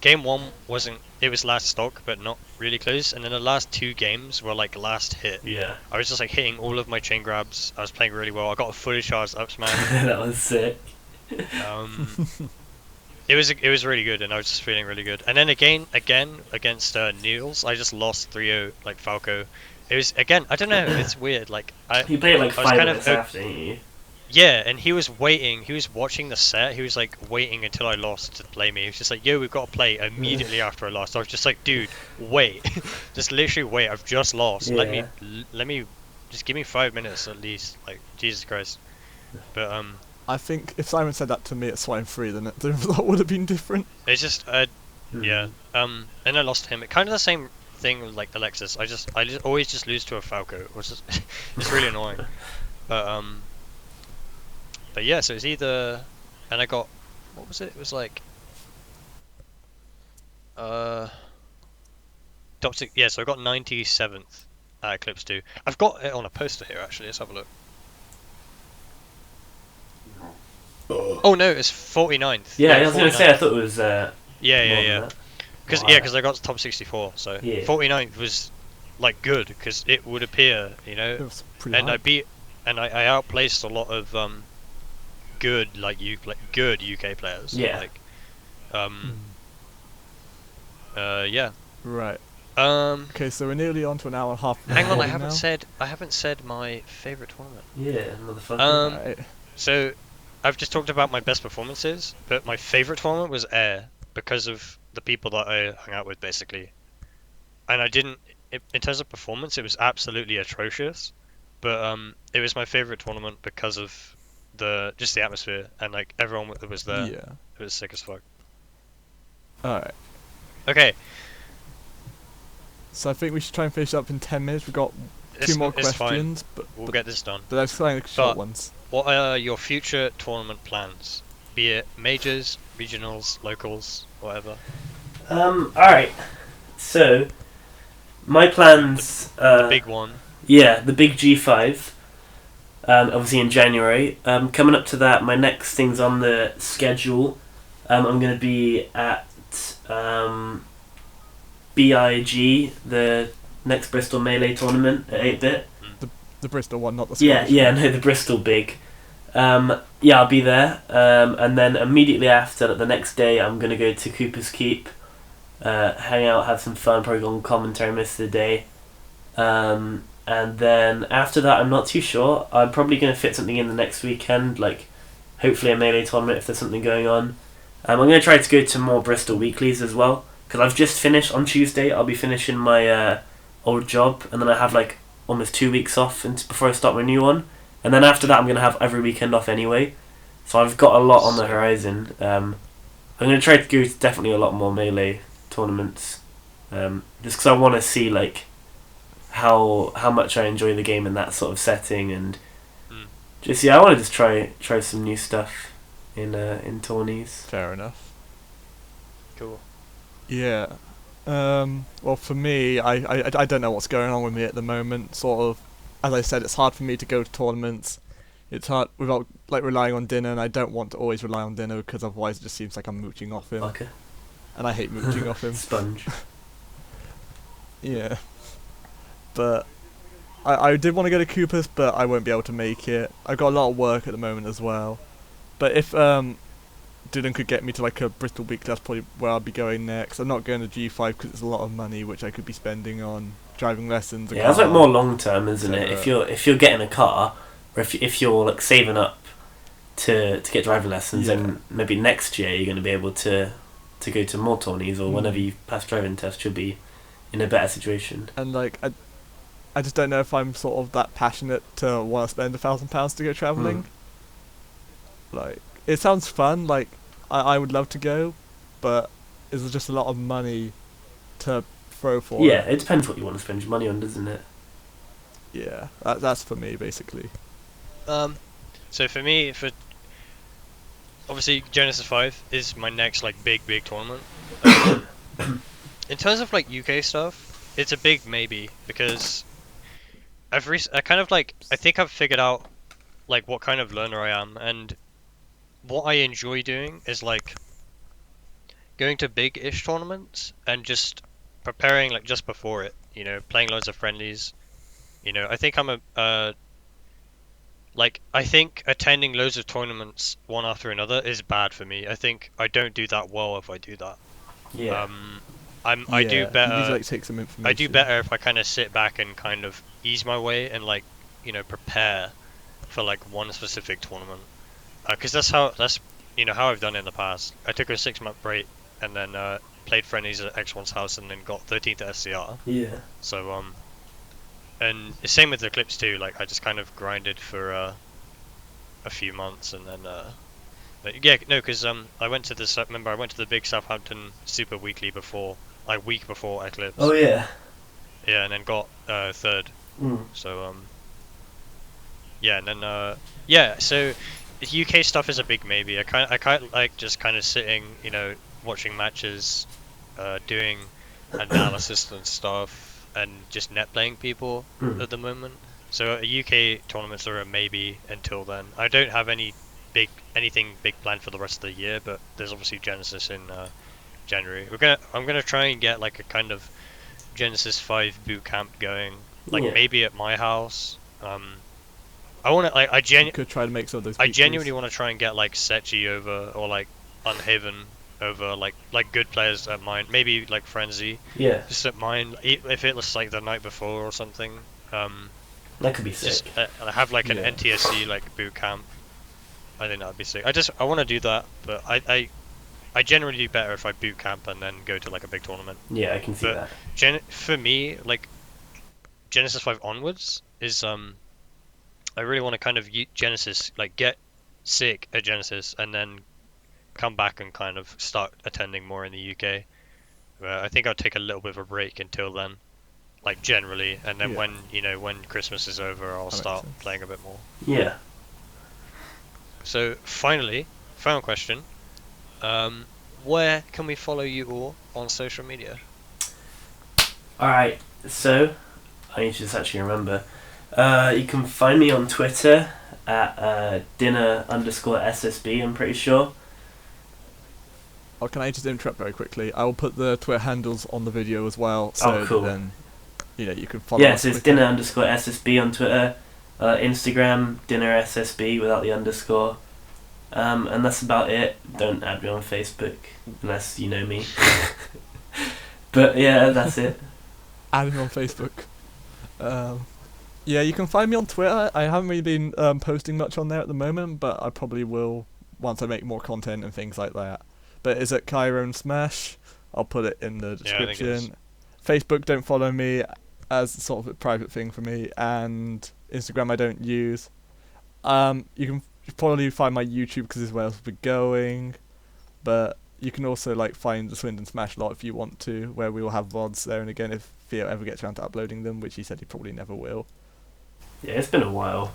game 1 wasn't. It was last stock, but not really close. And then the last 2 games were like last hit. Yeah. I was just like hitting all of my chain grabs. I was playing really well. I got a fully charged up smash. That was sick. It was really good, and I was just feeling really good. And then again against Niels, I just lost 3-0 like Falco. It was again, I don't know, it's weird. Like You played like I was 5 kind minutes of after, didn't you? yeah, and he was waiting. He was watching the set. He was like waiting until I lost to play me. He was just like, "Yo, we've got to play immediately after I lost." I was just like, "Dude, wait, just literally wait. I've just lost. Yeah. Let me, just give me 5 minutes at least." Like Jesus Christ. But I think if Simon said that to me at Swine 3, then the result would have been different. it's just yeah. And I lost to him. Kind of the same thing with like Alexis. I just always just lose to a Falco, which is it's really annoying. But yeah, so it's either, and I got, what was it? It was like, top 6. Yeah, so I got 97th at Eclipse 2. I've got it on a poster here actually. Let's have a look. Oh no, it's 49th. Yeah, I was gonna 49th. say I thought it was Yeah. Because Wow. I got top 64. So Yeah. 49th was like good because it would appear, you know, It was pretty and high. I outplaced a lot of good good UK players. Yeah. Like, yeah. Right. Um, Okay, so we're nearly on to an hour and a half. hang on, I recording haven't said my favorite tournament. Yeah, motherfucker. now. Right. So I've just talked about my best performances, but my favorite tournament was Air because of the people that I hung out with, basically. And I didn't, in terms of performance, it was absolutely atrocious, but it was my favorite tournament because of just the atmosphere and like everyone that was there. Yeah. It was sick as fuck. Alright. Okay. So I think we should try and finish up in 10 minutes. We've got two more It's fine. questions, We'll get this done. but that's like short But- ones. What are your future tournament plans? Be it majors, regionals, locals, whatever. Alright. So, my plans. The big one. Yeah, the big G5. Obviously in January. Coming up to that, my next thing's on the schedule. I'm going to be at BIG, the next Bristol Melee tournament at 8-bit. The Bristol one, not the Yeah, Scottish yeah, one. no, the Bristol big. Yeah, I'll be there. And then immediately after, the next day, I'm going to go to Cooper's Keep, hang out, have some fun, probably go on commentary most of the day. And then after that, I'm not too sure. I'm probably going to fit something in the next weekend, like hopefully a Melee tournament if there's something going on. I'm going to try to go to more Bristol weeklies as well, because I've just finished on Tuesday. I'll be finishing my old job, and then I have like almost 2 weeks off before I start my new one. And then after that, I'm going to have every weekend off anyway. So I've got a lot on the horizon. I'm going to try to go to definitely a lot more Melee tournaments, just because I want to see like how much I enjoy the game in that sort of setting, and just I want to just try some new stuff in tourneys. Fair enough. Cool. Yeah. Well, for me, I don't know what's going on with me at the moment. Sort of, as I said, it's hard for me to go to tournaments. It's hard without like relying on dinner, and I don't want to always rely on dinner because otherwise it just seems like I'm mooching off him, Like and I hate mooching off a him. sponge. Yeah. But I did want to go to Cooper's, but I won't be able to make it. I've got a lot of work at the moment as well. But if Dylan could get me to like a Bristol week, that's probably where I'll be going next. I'm not going to G5 because it's a lot of money which I could be spending on driving lessons. Yeah, that's like more long term, isn't it? If you're getting a car, or if you're like saving up to get driving lessons, then maybe next year you're going to be able to go to more tourneys, or whenever you pass driving test, you'll be in a better situation. And like I just don't know if I'm sort of that passionate to want to spend £1,000 to go travelling. Like, it sounds fun, like I would love to go, but it's just a lot of money to throw for Yeah, it. it depends what you want to spend your money on, doesn't it? Yeah, that's for me basically. So for me, obviously Genesis 5 is my next like big tournament. In terms of like UK stuff, it's a big maybe, because I kind of like, I think I've figured out like what kind of learner I am, and what I enjoy doing is like going to big-ish tournaments and just preparing like just before it, you know, playing loads of friendlies. You know, I think I'm I think attending loads of tournaments one after another is bad for me. I think I don't do that well if I do that. Yeah. I do better. You need to like take some information. I do better if I kind of sit back and kind of ease my way and like, you know, prepare for like one specific tournament. Because that's you know how I've done it in the past. I took a 6-month break and then played friendlies at X1's house and then got 13th at SCR. Yeah. So and the same with the clips too. Like I just kind of grinded for a few months and then but yeah, no, because I went to this. Remember, I went to the big Southampton Super Weekly before, like week before Eclipse. Oh yeah. Yeah, and then got third. Mm. So yeah, and then yeah. So the UK stuff is a big maybe. I kind like just kind of sitting, you know, watching matches, doing analysis and stuff, and just net playing people at the moment. So UK tournaments are a maybe until then. I don't have anything big planned for the rest of the year, but there's obviously Genesis in January. I'm gonna try and get like a kind of Genesis 5 boot camp going, like maybe at my house. I want to like You could try to make some of those. I genuinely want to try and get like Setchi over, or like Unhaven over, like good players at mine. Maybe like Frenzy. Yeah. Just at mine, if it was like the night before or something. That could be sick. Just have like an NTSC like boot camp. I think that'd be sick. I want to do that, but I generally do better if I boot camp and then go to like a big tournament. Yeah, I can see But that. for me, like Genesis 5 onwards is I really want to kind of Genesis, like get sick at Genesis and then come back and kind of start attending more in the UK. I think I'll take a little bit of a break until then. like generally, and then Yeah. when Christmas is over, I'll That makes start sense. playing a bit more. Yeah. So finally, final question. Where can we follow you all on social media? Alright, so I need to just actually remember. You can find me on Twitter at dinner_SSB, I'm pretty sure. Oh, can I just interrupt very quickly? I will put the Twitter handles on the video as well, so cool. that then you can follow. Yeah, us so it's quicker. dinner_SSB on Twitter. Instagram, dinnerSSB without the underscore. And that's about it. Don't add me on Facebook unless you know me. But yeah, that's it. Add me on Facebook. Yeah, you can find me on Twitter. I haven't really been posting much on there at the moment, but I probably will once I make more content and things like that. But it's at Kyrrone Smash. I'll put it in the Yeah, I think it is. description. Facebook, don't follow me, as sort of a private thing for me, and Instagram I don't use. You can probably find my YouTube because is where else we're going, but you can also find the Swindon Smash lot if you want to, where we will have VODs there and again if Theo ever gets around to uploading them, which he said he probably never will. Yeah, it's been a while.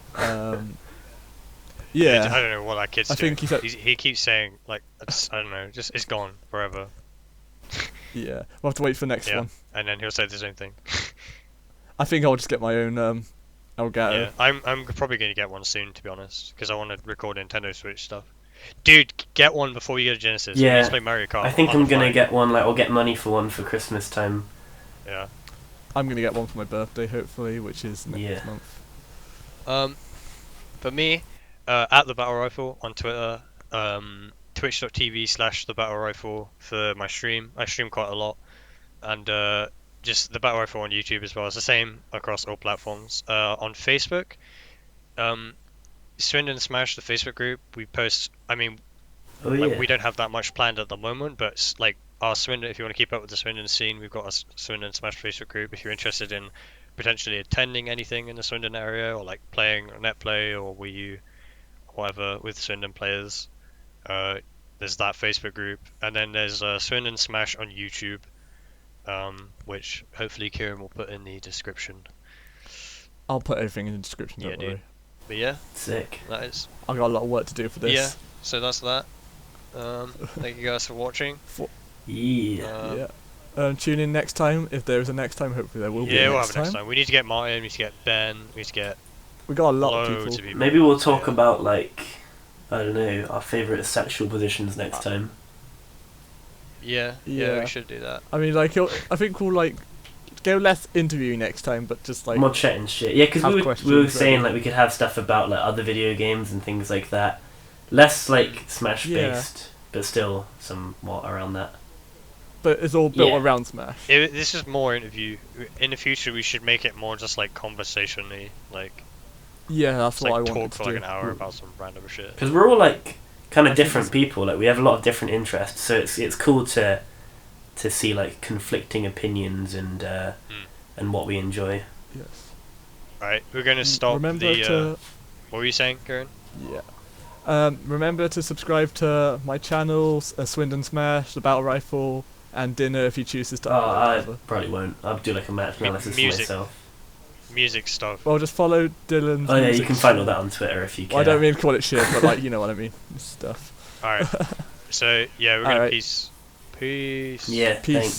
Yeah, I don't know what that kid's I doing. think he said. He keeps saying I don't know, just it's gone forever, Yeah, we'll have to wait for the next Yeah. one. and then he'll say the same thing. I think I'll just get my own Elgato. Yeah, I'm probably gonna get one soon, to be honest, because I want to record Nintendo Switch stuff. Dude, get one before you get a Genesis. Yeah, You need to play Mario Kart. I think on I'm the gonna fly. get one. I'll get money for one for Christmas time. Yeah. I'm gonna get one for my birthday, hopefully, which is next Yeah. month. For me, at the Battle Rifle on Twitter, twitch.tv/thebattlerifle for my stream. I stream quite a lot, and just the Battle Rifle on YouTube as well. It's the same across all platforms. On Facebook, Swindon Smash, the Facebook group, we post. I mean, Oh yeah. we don't have that much planned at the moment, but our Swindon, if you want to keep up with the Swindon scene, we've got a Swindon Smash Facebook group. If you're interested in potentially attending anything in the Swindon area, or playing NetPlay or Wii U, whatever, with Swindon players, there's that Facebook group, and then there's Swindon Smash on YouTube, which hopefully Kyrrone will put in the description. I'll put everything in the description. Yeah, Don't dude. worry. But yeah, Sick. that is. I've got a lot of work to do for this. Yeah. So that's that. Thank you guys for watching. Yeah. Yeah. Tune in next time if there is a next time. Hopefully there will be. Yeah, a we'll next have it next time. time. We need to get Martin. We need to get Ben. We need to get We got a lot loads of of people. people. Maybe we'll talk Yeah. about I don't know, our favourite sexual positions next time. Yeah, Yeah. we should do that. I mean, I think we'll go less interviewing next time, but just More chat and shit. Yeah, because have we were questions saying ready. we could have stuff about other video games and things like that. Less Smash based, but still somewhat around that. but it's all built Yeah. around Smash. This is more interview. In the future, we should make it more just conversationally, Yeah, that's what I wanted talk to for do. an hour about some random shit. Because we're all kind I of think different it's- people. We have a lot of different interests, so it's cool to see conflicting opinions and what we enjoy. Yes. Alright, we're gonna stop Remember the. to What were you saying, Kyrrone? yeah. Remember to subscribe to my channels, Swindon Smash, the Battle Rifle, and Dinner if you choose to Oh, start. I probably won't. I'll do a match analysis music. myself. Music stuff. Well, just follow Dylan's. Oh yeah, you music can find all shit. that on Twitter if you care. Well, I don't mean to call it shit, but you know what I mean. Stuff. Alright. So yeah, we're gonna Alright. peace. Peace. Yeah, Peace. thanks.